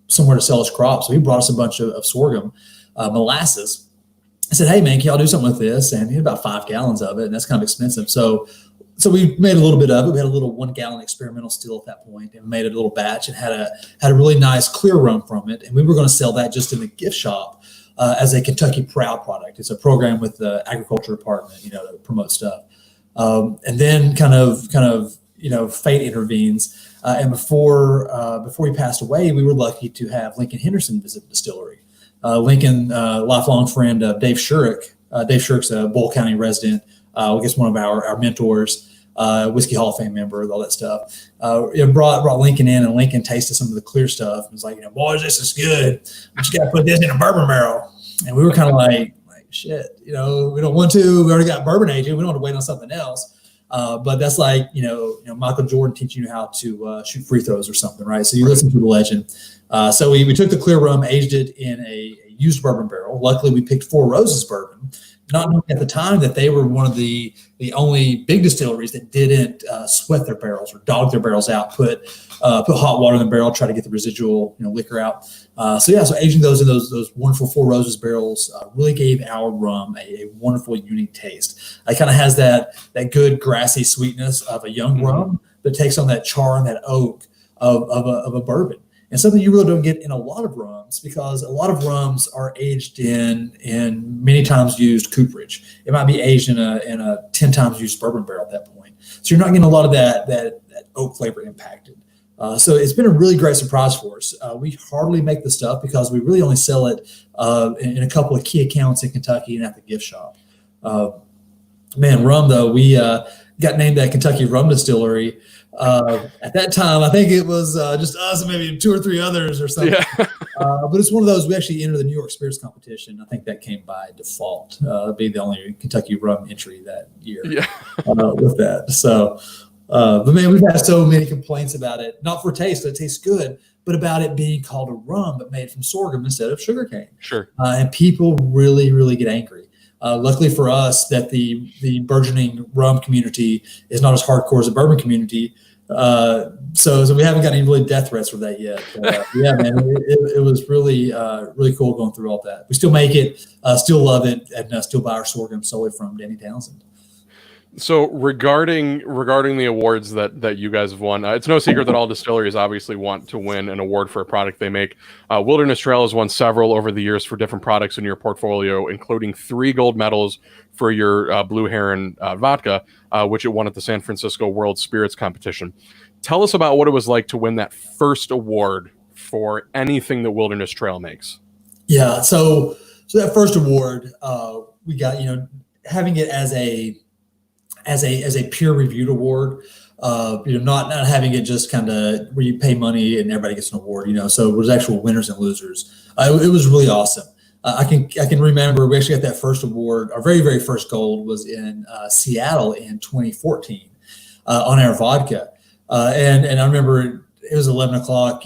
somewhere to sell his crops. So he brought us a bunch of sorghum molasses. I said, hey man, can y'all do something with this? And he had about 5 gallons of it, and that's kind of expensive. So we made a little bit of it. We had a little 1 gallon experimental still at that point, and made a little batch and had a really nice clear rum from it. And we were going to sell that just in the gift shop as a Kentucky Proud product. It's a program with the agriculture department, to promote stuff. And then kind of fate intervenes. And before he passed away, we were lucky to have Lincoln Henderson visit the distillery. Lincoln, lifelong friend of Dave Shurick. Dave Shurick's a Bull County resident. I guess one of our mentors. Whiskey Hall of Fame member, all that stuff. It brought Lincoln in, and Lincoln tasted some of the clear stuff. And was like, boys, this is good. We just got to put this in a bourbon barrel. And we were kind of like, shit, we don't want to. We already got bourbon aging. We don't want to wait on something else. But that's like, Michael Jordan teaching you how to shoot free throws or something, right? So you listen to the legend. So we took the clear rum, aged it in a used bourbon barrel. Luckily, we picked Four Roses bourbon, not knowing at the time that they were one of the only big distilleries that didn't sweat their barrels or dog their barrels out, put hot water in the barrel, try to get the residual liquor out. So aging those in those wonderful Four Roses barrels really gave our rum a wonderful, unique taste. It kind of has that good grassy sweetness of a young rum, but takes on that char and that oak of a bourbon. And something you really don't get in a lot of rums, because a lot of rums are aged in many times used cooperage. It might be aged in a 10 times used bourbon barrel at that point. So you're not getting a lot of that oak flavor impacted. So it's been a really great surprise for us. We hardly make the stuff because we really only sell it in a couple of key accounts in Kentucky and at the gift shop. Rum though, we got named that Kentucky Rum Distillery. At that time, I think it was just us and maybe 2 or 3 others or something. Yeah. But it's one of those, we actually entered the New York Spirits competition. I think that came by default. Be the only Kentucky rum entry that year with that. So, but man, we've had so many complaints about it, not for taste, it tastes good, but about it being called a rum, but made from sorghum instead of sugarcane. Sure. And people really, really get angry. Luckily for us, that the burgeoning rum community is not as hardcore as the bourbon community. So we haven't got any really death threats for that yet. Yeah, man, it was really, really cool going through all that. We still make it, still love it, and still buy our sorghum solely from Danny Townsend. So regarding the awards that you guys have won, it's no secret that all distilleries obviously want to win an award for a product they make. Wilderness Trail has won several over the years for different products in your portfolio, including 3 gold medals for your Blue Heron vodka, which it won at the San Francisco World Spirits Competition. Tell us about what it was like to win that first award for anything that Wilderness Trail makes. Yeah, so that first award, we got, having it as a peer reviewed award, not having it just kind of where you pay money and everybody gets an award, so it was actual winners and losers. It was really awesome. I can remember we actually got that first award. Our very, very first gold was in Seattle in 2014 on our vodka. And I remember it was 11 o'clock,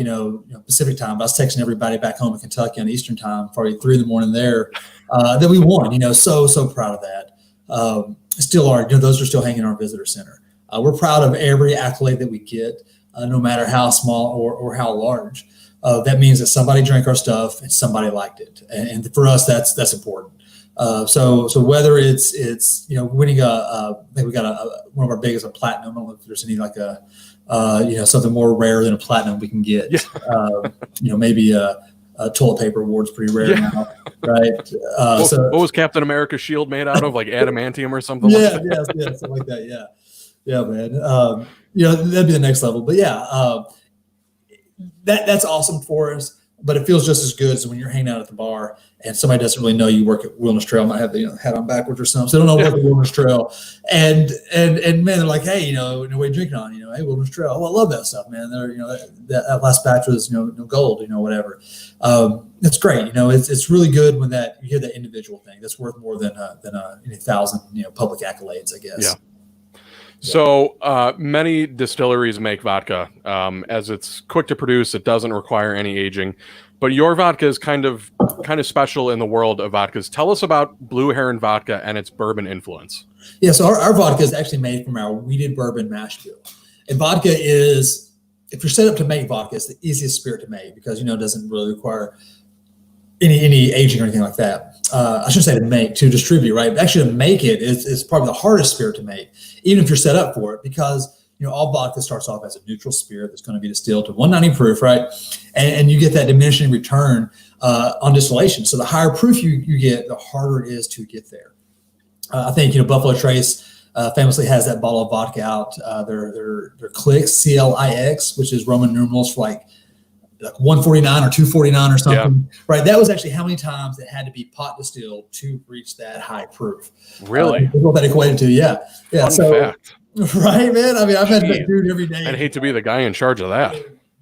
Pacific time. But I was texting everybody back home in Kentucky on Eastern time, probably 3 a.m. there, that we won, so proud of that. Still are, those are still hanging in our visitor center. We're proud of every accolade that we get, no matter how small or how large. That means that somebody drank our stuff and somebody liked it, and for us, that's important. So whether it's winning I think we got one of our biggest, a platinum. I don't know if there's any like something more rare than a platinum we can get. Yeah. Maybe a toilet paper award's pretty rare now, right? What was Captain America's shield made out of? Like adamantium or something? Yeah, something like that. Yeah, man. That'd be the next level. But yeah, that's awesome for us. But it feels just as good as when you're hanging out at the bar and somebody doesn't really know you work at Wilderness Trail, might have the hat on backwards or something. So they don't know what the Wilderness Trail. And man, they're like, hey, what are you drinking on? Hey, Wilderness Trail. Oh, I love that stuff, man. They're, that last batch was, gold, whatever. It's great. It's really good when that you hear that individual thing. That's worth more than 1,000, public accolades, I guess. Yeah. So many distilleries make vodka, as it's quick to produce. It doesn't require any aging, but your vodka is kind of special in the world of vodkas. Tell us about Blue Heron vodka and its bourbon influence. Yeah, so our vodka is actually made from our wheated bourbon mash bill. And vodka is, if you're set up to make vodka, it's the easiest spirit to make because it doesn't really require any aging or anything like that. I shouldn't say to make, to distribute, right? Actually, to make it is probably the hardest spirit to make, even if you're set up for it, because all vodka starts off as a neutral spirit that's going to be distilled to 190 proof, right? And you get that diminishing return on distillation. So the higher proof you get, the harder it is to get there. I think Buffalo Trace famously has that bottle of vodka out. Their Clix, CLIX, which is Roman numerals for like 149 or 249 or something, right? That was actually how many times it had to be pot distilled to reach that high proof. Really? What that equated to, yeah. Fun fact. Right, man. I mean, I've had that dude every day. I'd hate to be the guy in charge of that.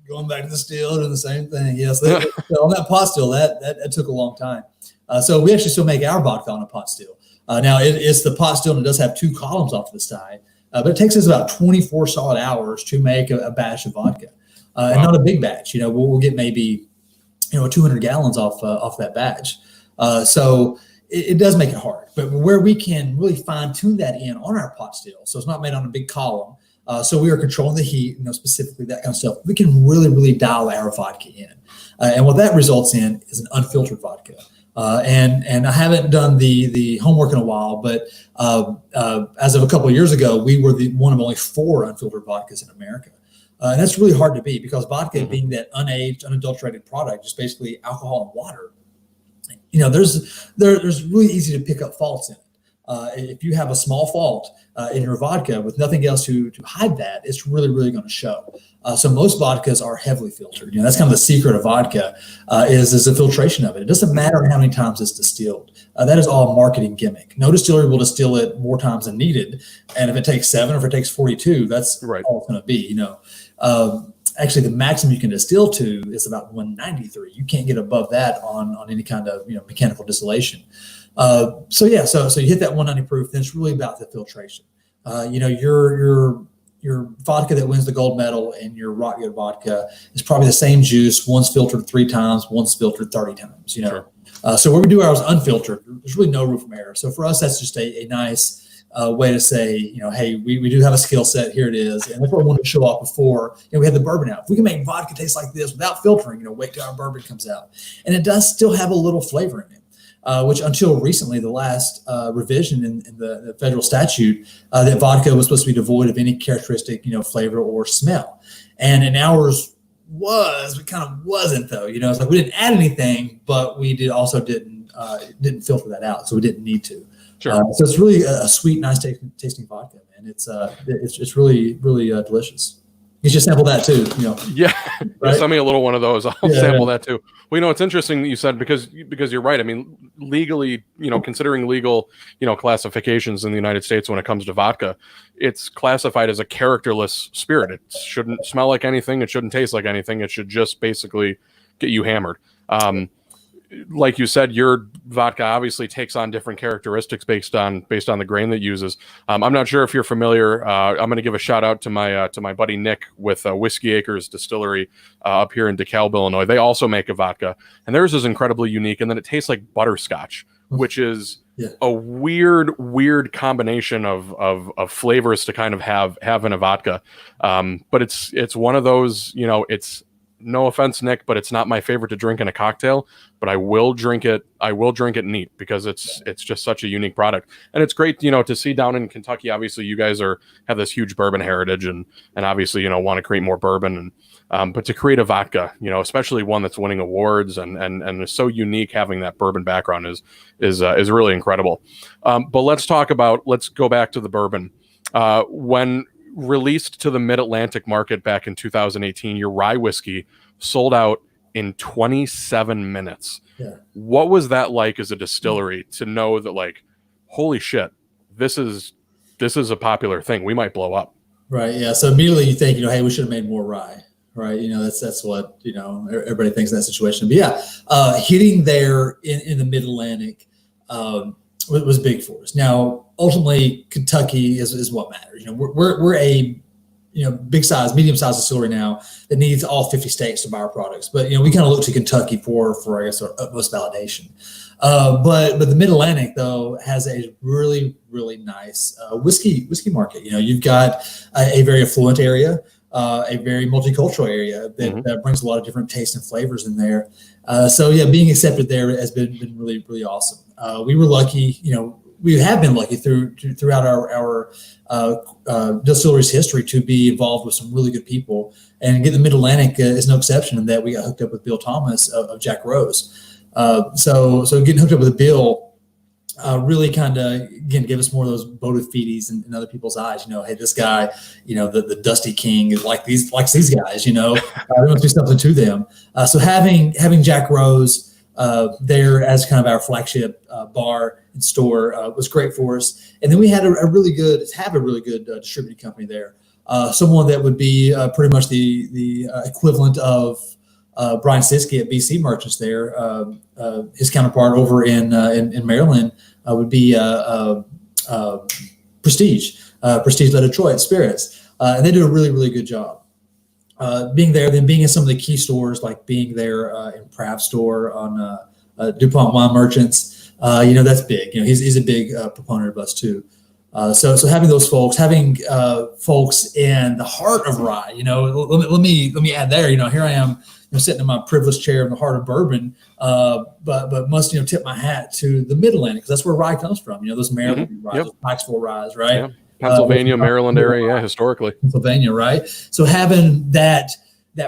Going back to the still, doing the same thing. Yes, on that pot still, that took a long time. So we actually still make our vodka on a pot still. Now it's the pot still, and it does have 2 columns off to the side, but it takes us about 24 solid hours to make a batch of vodka. And not a big batch, we'll get maybe, 200 gallons off that batch. So it does make it hard, but where we can really fine tune that in on our pot still, so it's not made on a big column. So we are controlling the heat, specifically that kind of stuff. We can really, really dial our vodka in. And what that results in is an unfiltered vodka. And I haven't done the homework in a while, but as of a couple of years ago, we were one of only 4 unfiltered vodkas in America. And that's really hard to beat because vodka being that unaged, unadulterated product, just basically alcohol and water, there's really easy to pick up faults in it. If you have a small fault in your vodka with nothing else to hide that, it's really, really going to show. So most vodkas are heavily filtered. That's kind of the secret of vodka is the filtration of it. It doesn't matter how many times it's distilled. That is all a marketing gimmick. No distillery will distill it more times than needed. And if it takes 7 or if it takes 42, that's right. all it's going to be. Actually, the maximum you can distill to is about 193. You can't get above that on any kind of mechanical distillation. So you hit that 190 proof, then it's really about the filtration. Your vodka that wins the gold medal and your rock good vodka is probably the same juice. One's filtered 3 times, one's filtered 30 times. Sure. So where we do ours unfiltered, there's really no room for error. So for us, that's just a nice way to say, hey, we do have a skill set. Here it is, and that's what I wanted to show off before. We had the bourbon out. If we can make vodka taste like this without filtering, wait till our bourbon comes out, and it does still have a little flavor in it. Which until recently, the last revision in the federal statute, that vodka was supposed to be devoid of any characteristic, flavor or smell. And in ours it kind of wasn't though. It's like we didn't add anything, but we didn't filter that out, so we didn't need to. Sure. So it's really a sweet, nice tasting vodka, man. It's really, really delicious. You should sample that too. Yeah, right? Send me a little one of those. I'll sample that too. Well, it's interesting that you said because you're right. I mean, legally, considering legal, classifications in the United States when it comes to vodka, it's classified as a characterless spirit. It shouldn't smell like anything. It shouldn't taste like anything. It should just basically get you hammered. Like you said, your vodka obviously takes on different characteristics based on the grain that it uses. I'm not sure if you're familiar. I'm going to give a shout out to my buddy Nick with Whiskey Acres Distillery up here in DeKalb, Illinois. They also make a vodka, and theirs is incredibly unique. And then it tastes like butterscotch, which is a weird combination of flavors to kind of have in a vodka. But it's one of those. It's no offense, Nick, but it's not my favorite to drink in a cocktail, but I will drink it neat because it's just such a unique product. And it's great, to see down in Kentucky. Obviously you guys have this huge bourbon heritage and obviously, want to create more bourbon and, but to create a vodka, especially one that's winning awards and is so unique, having that bourbon background is really incredible. But let's go back to the bourbon. When released to the mid-Atlantic market back in 2018, your rye whiskey sold out in 27 minutes. Yeah. What was that like as a distillery to know that, like, holy shit, this is a popular thing, we might blow up? Right. Yeah. So immediately you think, hey, we should have made more rye. Right. That's what, everybody thinks in that situation. But yeah, hitting there in the mid-Atlantic was big for us. Now, ultimately, Kentucky is what matters. We're a big size, medium sized distillery now that needs all 50 states to buy our products. But we kind of look to Kentucky for I guess our utmost validation. But the Mid Atlantic though has a really, really nice whiskey market. You've got a very affluent area, a very multicultural area that brings a lot of different tastes and flavors in there. So being accepted there has been really, really awesome. We were lucky, we have been lucky throughout our distillery's history to be involved with some really good people, and the Mid Atlantic is no exception in that we got hooked up with Bill Thomas of Jack Rose. So getting hooked up with Bill really kind of, again, give us more of those bona fides in other people's eyes. Hey, this guy, the Dusty King is likes these guys. There must be something to them. So having Jack Rose there as kind of our flagship bar and store was great for us. And then we had a really good distributing company there. Someone that would be pretty much the equivalent of Brian Siskey at BC Merchants there. His counterpart over in Maryland would be Prestige La Detroit Spirits. And they do a really, really good job. Being there, then being in some of the key stores, like being there in Prav's store on DuPont Wine Merchants, that's big. He's a big proponent of us too. So having those folks, having folks in the heart of rye, let me add there. Here I am, sitting in my privileged chair in the heart of bourbon, but must tip my hat to the Mid Atlantic, because that's where rye comes from. Those Maryland ryes, those Pikesville ryes, right? Yeah. Pennsylvania, Maryland area, historically. Pennsylvania, right? So having that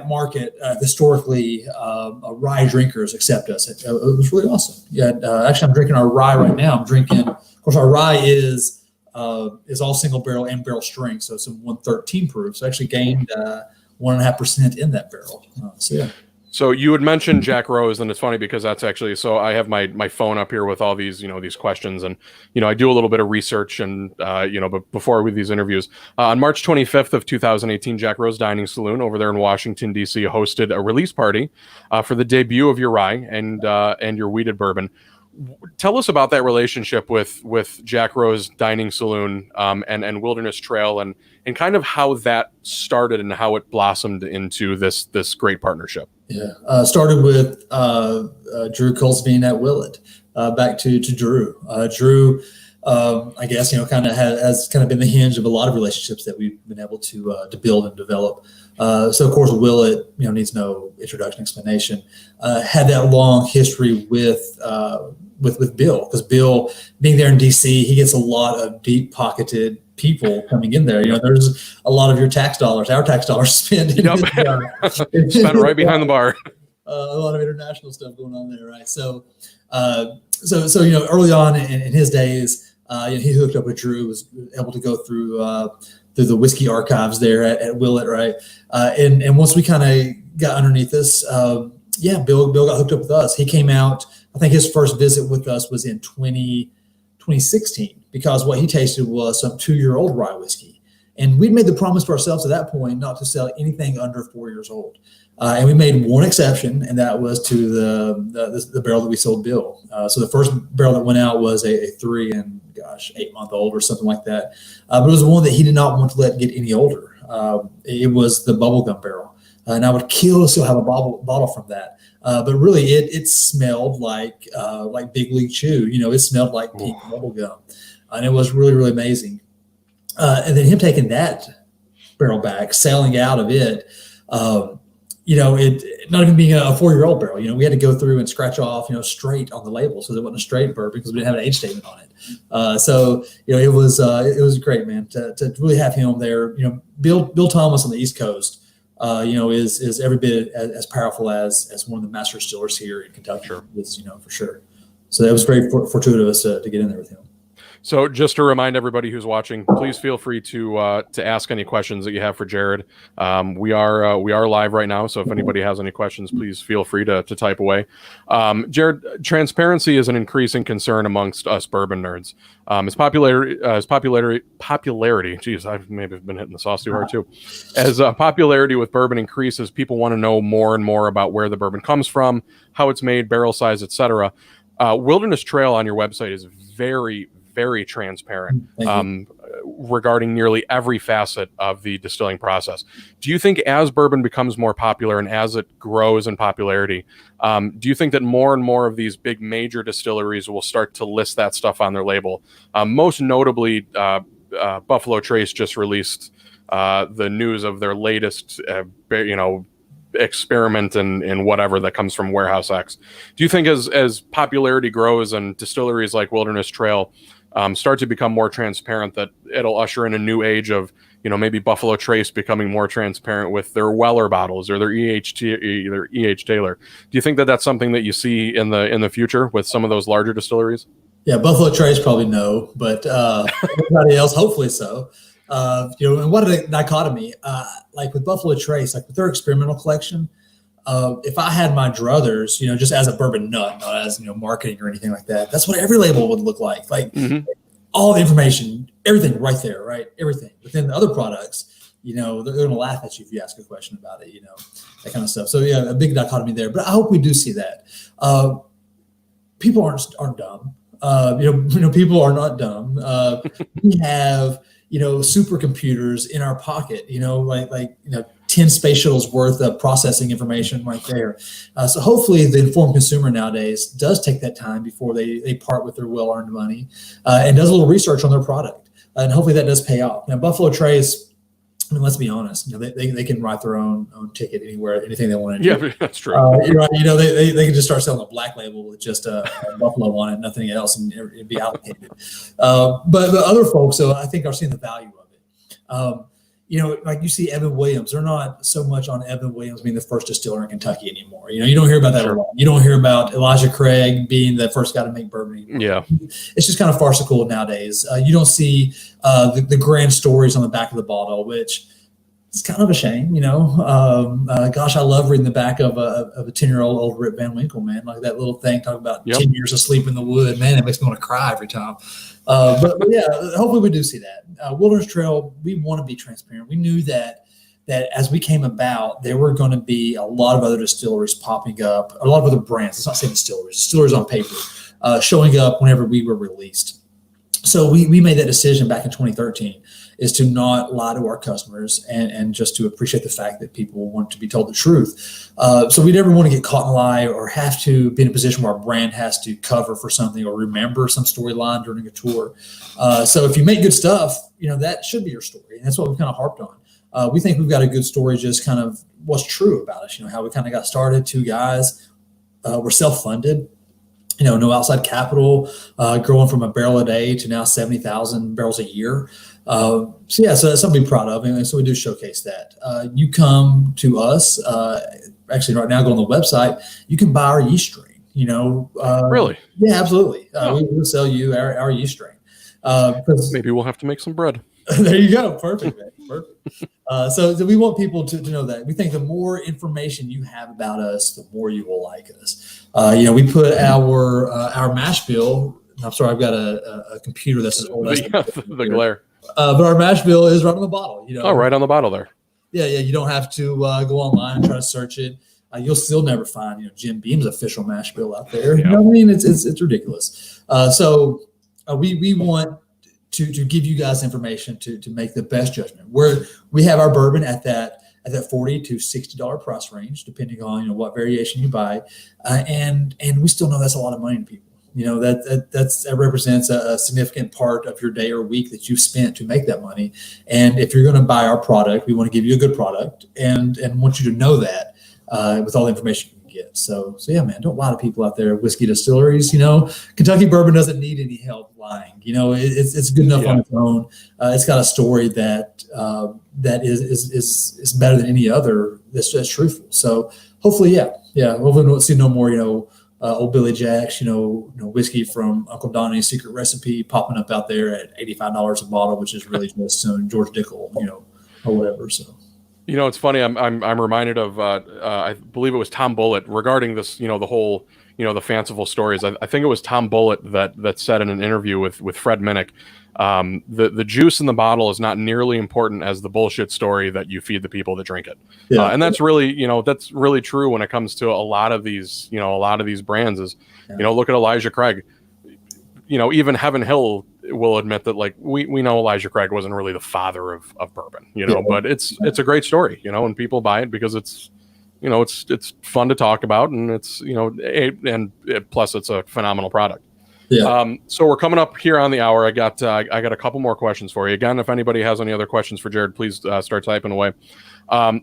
market historically, rye drinkers accept us. It was really awesome. Yeah, actually, I'm drinking our rye right now. Of course, our rye is all single barrel and barrel strength, so it's 113 proof. So I actually gained 1.5% in that barrel. Yeah. So you had mentioned Jack Rose, and it's funny because that's actually, so I have my phone up here with all these, these questions, and, I do a little bit of research and, but before with these interviews, on March 25th of 2018, Jack Rose Dining Saloon over there in Washington, D.C. hosted a release party for the debut of your rye and your wheated bourbon. Tell us about that relationship with Jack Rose Dining Saloon and Wilderness Trail, and kind of how that started and how it blossomed into this great partnership. Yeah, started with Drew Colsbean at Willett. Back to Drew. Drew, I guess has kind of been the hinge of a lot of relationships that we've been able to build and develop. So of course Willett, needs no introduction, explanation. Had that long history with Bill, because Bill, being there in DC, he gets a lot of deep-pocketed people coming in there. There's a lot of our tax dollars spent spent right behind the bar. A lot of international stuff going on there, right? So early on in his days, he hooked up with Drew, was able to go through the whiskey archives there at Willett, right? And once we kind of got underneath us, Bill got hooked up with us. He came out. I think his first visit with us was in 2016, because what he tasted was some 2-year-old rye whiskey. And we'd made the promise to ourselves at that point not to sell anything under 4 years old. And we made one exception, and that was to the barrel that we sold Bill. So the first barrel that went out was a 8-month-old or something like that. But it was one that he did not want to let get any older. It was the bubblegum barrel. And I would kill to still have a bottle from that. But really, it smelled like Big League Chew. It smelled like pink bubblegum. And it was really, really amazing. And then him taking that barrel back, sailing out of it, it not even being a 4-year-old barrel. We had to go through and scratch off, straight on the label, so there wasn't a straight bourbon because we didn't have an age statement on it. So it was great, man, to really have him there. Bill Thomas on the East Coast, is every bit as powerful as one of the master distillers here in Kentucky. Sure. Is, for sure. So that was very fortuitous to get in there with him. So just to remind everybody who's watching, please feel free to ask any questions that you have for Jarod. We are live right now, so if anybody has any questions, please feel free to type away. Jarod, transparency is an increasing concern amongst us bourbon nerds. Popularity. Geez, I've maybe been hitting the sauce too hard too. As popularity with bourbon increases, people want to know more and more about where the bourbon comes from, how it's made, barrel size, etc. Wilderness Trail on your website is very, very transparent regarding nearly every facet of the distilling process. Do you think as bourbon becomes more popular and as it grows in popularity, do you think that more and more of these big major distilleries will start to list that stuff on their label? Most notably, Buffalo Trace just released the news of their latest, experiment in whatever that comes from Warehouse X. Do you think as popularity grows and distilleries like Wilderness Trail start to become more transparent, that it'll usher in a new age of, maybe Buffalo Trace becoming more transparent with their Weller bottles or their E.H. Taylor? Do you think that that's something that you see in the future with some of those larger distilleries? Yeah, Buffalo Trace probably no, but everybody else hopefully so. And what a dichotomy! Like with Buffalo Trace, like with their experimental collection, if I had my druthers, just as a bourbon nut, not as marketing or anything like that, that's what every label would look like. Like Mm-hmm. all the information, everything right there, right? Everything. But then the other products, they're going to laugh at you if you ask a question about it, that kind of stuff. So yeah, a big dichotomy there. But I hope we do see that. People aren't dumb. People are not dumb. We have supercomputers in our pocket. Like 10 space shuttles worth of processing information right there. So hopefully the informed consumer nowadays does take that time before they part with their well-earned money and does a little research on their product. And hopefully that does pay off. Now, Buffalo Trace, I mean, let's be honest. They can write their own ticket anywhere, anything they want to do. Yeah, that's true. You're right. They can just start selling a black label with just a buffalo on it, nothing else, and it'd be allocated. But the other folks, so I think, are seeing the value of it. Like you see Evan Williams, they're not so much on Evan Williams being the first distiller in Kentucky anymore. You don't hear about that a lot. You don't hear about Elijah Craig being the first guy to make bourbon anymore. Yeah. It's just kind of farcical nowadays. You don't see the grand stories on the back of the bottle, which is kind of a shame, gosh, I love reading the back of a 10-year-old old Rip Van Winkle, man. Like that little thing talking about 10 years of sleep in the wood, man. It makes me want to cry every time. But yeah, hopefully we do see that. Wilderness Trail, we want to be transparent. We knew that as we came about, there were going to be a lot of other distilleries popping up, a lot of other brands. Let's not say distilleries on paper, showing up whenever we were released. So we made that decision back in 2013 is to not lie to our customers and just to appreciate the fact that people want to be told the truth. So we never want to get caught in a lie or have to be in a position where our brand has to cover for something or remember some storyline during a tour. So if you make good stuff, that should be your story. And that's what we've kind of harped on. We think we've got a good story, just kind of what's true about us, how we kind of got started, two guys. We're self-funded. No outside capital, growing from a barrel a day to now 70,000 barrels a year. So that's something to be proud of. And so we do showcase that. You come to us, actually right now, go on the website, you can buy our yeast strain, Really? Yeah, absolutely. We will sell you our yeast strain. Maybe we'll have to make some bread. There you go. Perfect, man. Perfect. So we want people to know that. We think the more information you have about us, the more you will like us. We put our mash bill. I'm sorry, I've got a computer that's as old as the glare. But our mash bill is right on the bottle. Right on the bottle there. Yeah. You don't have to go online and try to search it. You'll still never find Jim Beam's official mash bill out there. You know what I mean? It's ridiculous. So we want to give you guys information to make the best judgment. Where we have our bourbon at that $40 to $60 price range, depending on what variation you buy, and we still know that's a lot of money to people. That represents a significant part of your day or week that you spent to make that money. And if you're going to buy our product, we want to give you a good product, and want you to know that with all the information you can get. So yeah, man, don't lie to people out there. Whiskey distilleries, Kentucky bourbon doesn't need any help lying. It's good enough on its own. It's got a story that is better than any other. That's truthful. So hopefully, hopefully we'll see no more, old Billy Jack's, whiskey from Uncle Donnie's secret recipe popping up out there at $85 a bottle, which is really just George Dickel, or whatever. So. It's funny. I'm reminded of I believe it was Tom Bullitt regarding this. The whole the fanciful stories. I think it was Tom Bullitt that said in an interview with Fred Minnick, the juice in the bottle is not nearly important as the bullshit story that you feed the people that drink it. Yeah. And that's really true when it comes to a lot of these brands. Is look at Elijah Craig. Even Heaven Hill will admit that we know Elijah Craig wasn't really the father of bourbon, but it's a great story, and people buy it because it's fun to talk about, and it's plus it's a phenomenal product. Yeah. So we're coming up here on the hour. I got a couple more questions for you. Again, if anybody has any other questions for Jarod, please start typing away.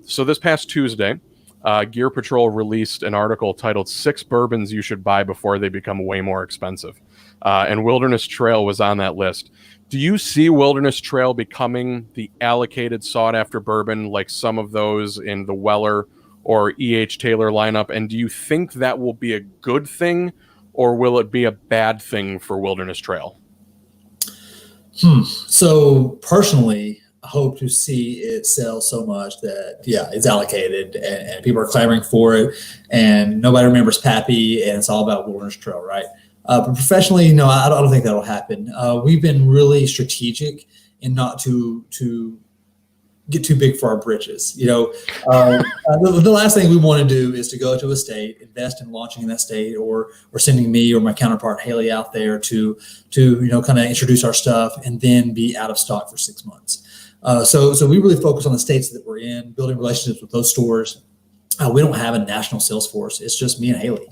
So this past Tuesday, Gear Patrol released an article titled 6 Bourbons You Should Buy Before They Become Way More Expensive. And Wilderness Trail was on that list. Do you see Wilderness Trail becoming the allocated sought-after bourbon like some of those in the Weller or E.H. Taylor lineup? And do you think that will be a good thing or will it be a bad thing for Wilderness Trail? So personally, I hope to see it sell so much that it's allocated and people are clamoring for it, and nobody remembers Pappy, and it's all about Wilderness Trail, right? But professionally, no, I don't think that'll happen. We've been really strategic in not to get too big for our britches. The last thing we want to do is to go to a state, invest in launching in that state, or sending me or my counterpart Haley out there to kind of introduce our stuff and then be out of stock for 6 months. So we really focus on the states that we're in, building relationships with those stores. We don't have a national sales force. It's just me and Haley.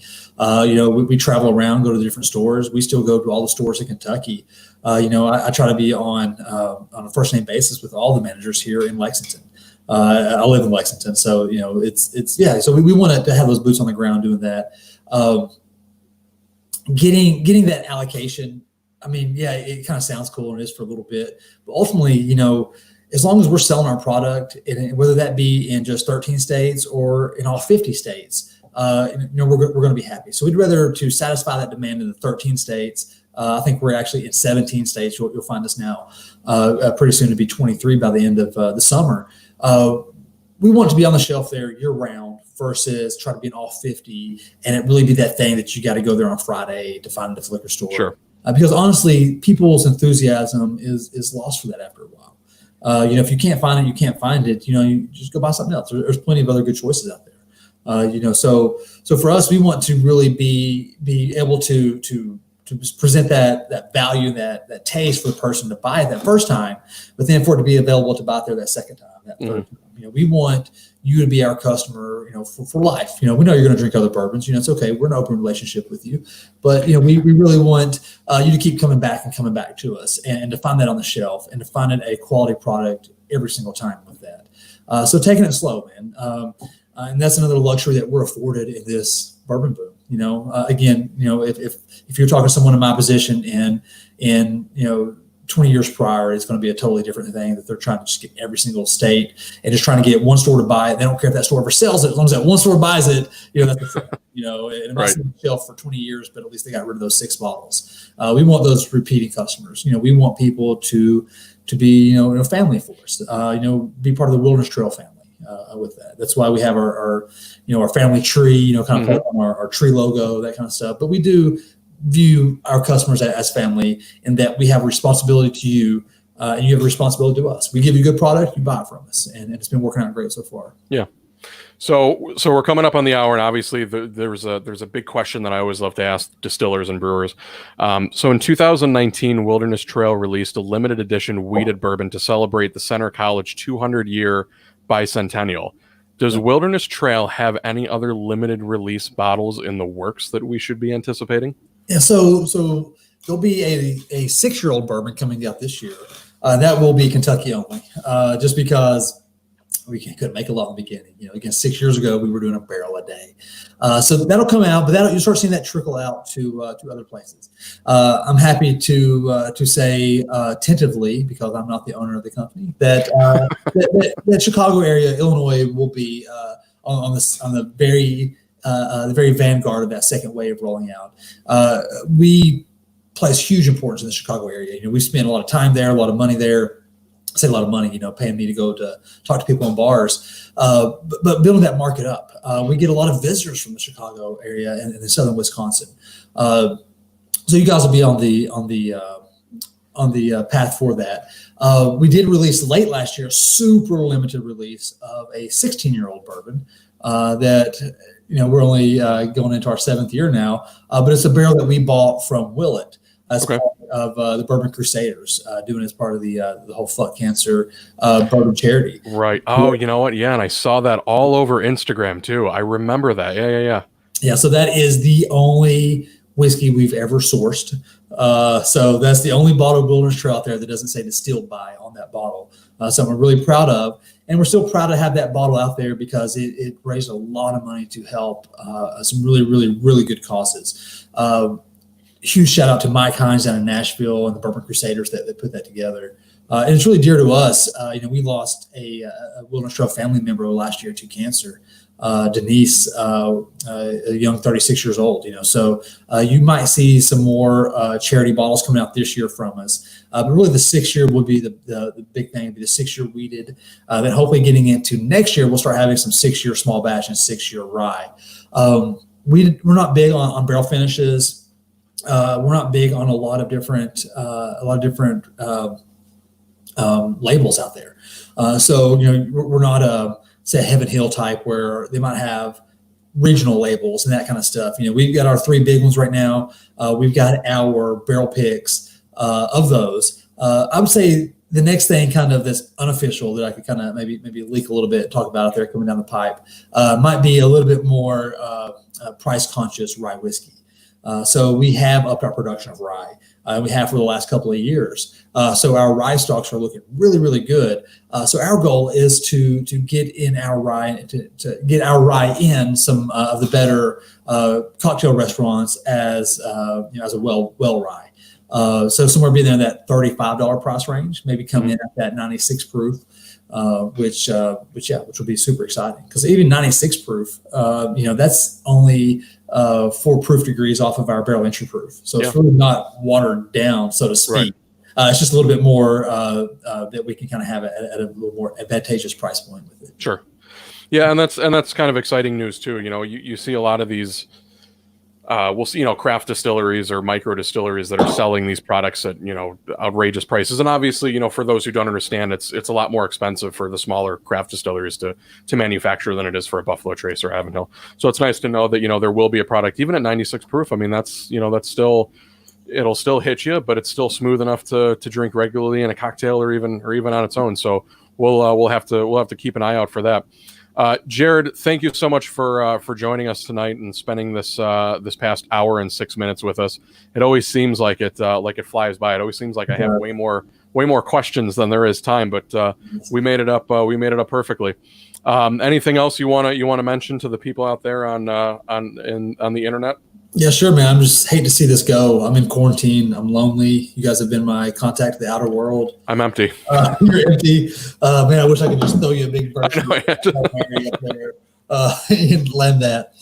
We travel around, go to the different stores. We still go to all the stores in Kentucky. I try to be on a first name basis with all the managers here in Lexington. I live in Lexington, so So we wanted to have those boots on the ground doing that. Getting that allocation. I mean, it kind of sounds cool and it is for a little bit, but ultimately, as long as we're selling our product, and whether that be in just 13 states or in all 50 states, we're going to be happy. So we'd rather to satisfy that demand in the 13 states. I think we're actually in 17 states. You'll find us now pretty soon to be 23 by the end of the summer. We want to be on the shelf there year round versus try to be in all 50 and it really be that thing that you got to go there on Friday to find at the liquor store. Sure. Because honestly, people's enthusiasm is lost for that after a while. If you can't find it, you can't find it. You just go buy something else. There's plenty of other good choices out there. So for us, we want to really be able to present that value, that taste for the person to buy it that first time, but then for it to be available to buy it there that second time, that third time. We want you to be our customer, for life. We know you're going to drink other bourbons. It's okay. We're in an open relationship with you, but we really want you to keep coming back to us, and to find that on the shelf, and to find it a quality product every single time with that. So taking it slow, man. And that's another luxury that we're afforded in this bourbon boom. If you're talking to someone in my position in 20 years prior, it's going to be a totally different thing, that they're trying to just get every single state and just trying to get one store to buy it. They don't care if that store ever sells it, as long as that one store buys it. That's the thing, and it might sit on the shelf for 20 years, but at least they got rid of those 6 bottles. We want those repeating customers. We want people to be family for us. Be part of the Wilderness Trail family. With that, that's why we have our family tree, kind of on our tree logo, that kind of stuff. But we do view our customers as family, in that we have a responsibility to you, and you have a responsibility to us. We give you a good product, you buy it from us, and it's been working out great so far. Yeah. So we're coming up on the hour, and obviously there's a big question that I always love to ask distillers and brewers. So in 2019, Wilderness Trail released a limited edition wheated bourbon to celebrate the Center College 200-year bicentennial. Does Wilderness Trail have any other limited release bottles in the works that we should be anticipating? Yeah, so there'll be a 6-year-old bourbon coming out this year. That will be Kentucky only, just because we couldn't make a lot in the beginning. Again, 6 years ago, we were doing a barrel a day. So that'll come out, but you'll start seeing that trickle out to other places. I'm happy to say tentatively, because I'm not the owner of the company, that that Chicago area, Illinois, will be on the very vanguard of that second wave rolling out. We place huge importance in the Chicago area. We spend a lot of time there, a lot of money there. I say a lot of money, paying me to go to talk to people in bars, but building that market up. We get a lot of visitors from the Chicago area and in southern Wisconsin. So you guys will be on the path for that. We did release late last year, super limited release of a 16-year-old bourbon that we're only going into our 7th year now, but it's a barrel that we bought from Willett as part of the Bourbon Crusaders, doing as part of the whole Fuck Cancer bourbon charity. Right. Oh, you know what? Yeah, and I saw that all over Instagram too. I remember that. Yeah. Yeah, so that is the only whiskey we've ever sourced. So that's the only bottle of Wilderness Trail out there that doesn't say distilled by on that bottle. Something we're really proud of. And we're still proud to have that bottle out there because it raised a lot of money to help some really, really, really good causes. Huge shout out to Mike Hines down in Nashville and the Bourbon Crusaders that put that together. And it's really dear to us. We lost a Wilderness Trail family member last year to cancer. Denise, a young 36 years old, so you might see some more charity bottles coming out this year from us. But really the 6-year would be the big thing, the 6-year weeded. Then hopefully getting into next year, we'll start having some 6-year small batch and 6-year rye. We're not big on barrel finishes. We're not big on a lot of different labels out there. So, we're not say a Heaven Hill type where they might have regional labels and that kind of stuff. We've got our 3 big ones right now. We've got our barrel picks of those. I would say the next thing kind of that's unofficial that I could kind of maybe leak a little bit, talk about out there coming down the pipe, might be a little bit more price conscious rye whiskey. So we have upped our production of rye. We have for the last couple of years. So our rye stocks are looking really, really good. So our goal is to get in our rye, to get our rye in some of the better cocktail restaurants as a well rye. So somewhere be there in that $35 price range, maybe come in at that 96 proof, which will be super exciting, because even 96 proof, that's only 4 proof degrees off of our barrel entry proof. So it's really not watered down, so to speak. Right. It's just a little bit more that we can kind of have it at a little more advantageous price point with it. Sure. Yeah. And that's kind of exciting news too. You see a lot of these, we'll see, craft distilleries or micro distilleries that are selling these products at, outrageous prices. And obviously, for those who don't understand, it's a lot more expensive for the smaller craft distilleries to manufacture than it is for a Buffalo Trace or Heaven Hill. So it's nice to know that, there will be a product even at 96 proof. I mean, that's still, it'll still hit you, but it's still smooth enough to drink regularly in a cocktail or even on its own. So we'll have to keep an eye out for that. Jarod, thank you so much for joining us tonight and spending this past hour and 6 minutes with us. It always seems like it flies by. It always seems like I have way more questions than there is time, but we made it up. We made it up perfectly. Anything else you want to mention to the people out there on the internet? Yeah, sure, man. I'm just hate to see this go. I'm in quarantine. I'm lonely. You guys have been my contact to the outer world. I'm empty. You're empty. Man, I wish I could just throw you a big bird up there and land that.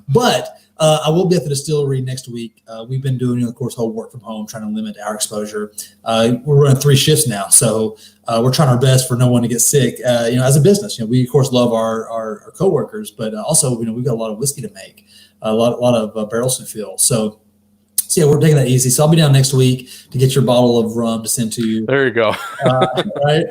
But I will be at the distillery next week. We've been doing, of course, whole work from home, trying to limit our exposure. We're running 3 shifts now, so we're trying our best for no one to get sick. As a business, we of course love our coworkers, but also we've got a lot of whiskey to make. A lot of barrels to fill. So yeah, we're taking that easy. So I'll be down next week to get your bottle of rum to send to you. There you go. Right.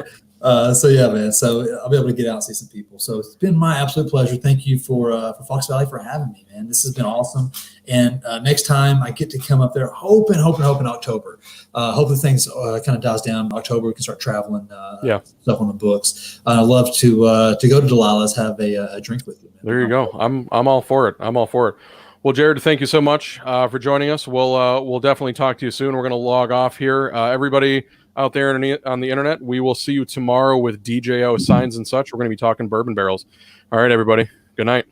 So yeah, man. So I'll be able to get out and see some people. So it's been my absolute pleasure. Thank you for Fox Valley for having me, man. This has been awesome. And next time I get to come up there, hoping October. Hopefully things kind of dies down in October. We can start traveling. Stuff on the books. I'd love to go to Delilah's, have a drink with you, man. There you go. I'm all for it. Well, Jarod, thank you so much for joining us. We'll definitely talk to you soon. We're going to log off here. Everybody out there on the internet, we will see you tomorrow with DJO Signs and Such. We're going to be talking bourbon barrels. All right, everybody. Good night.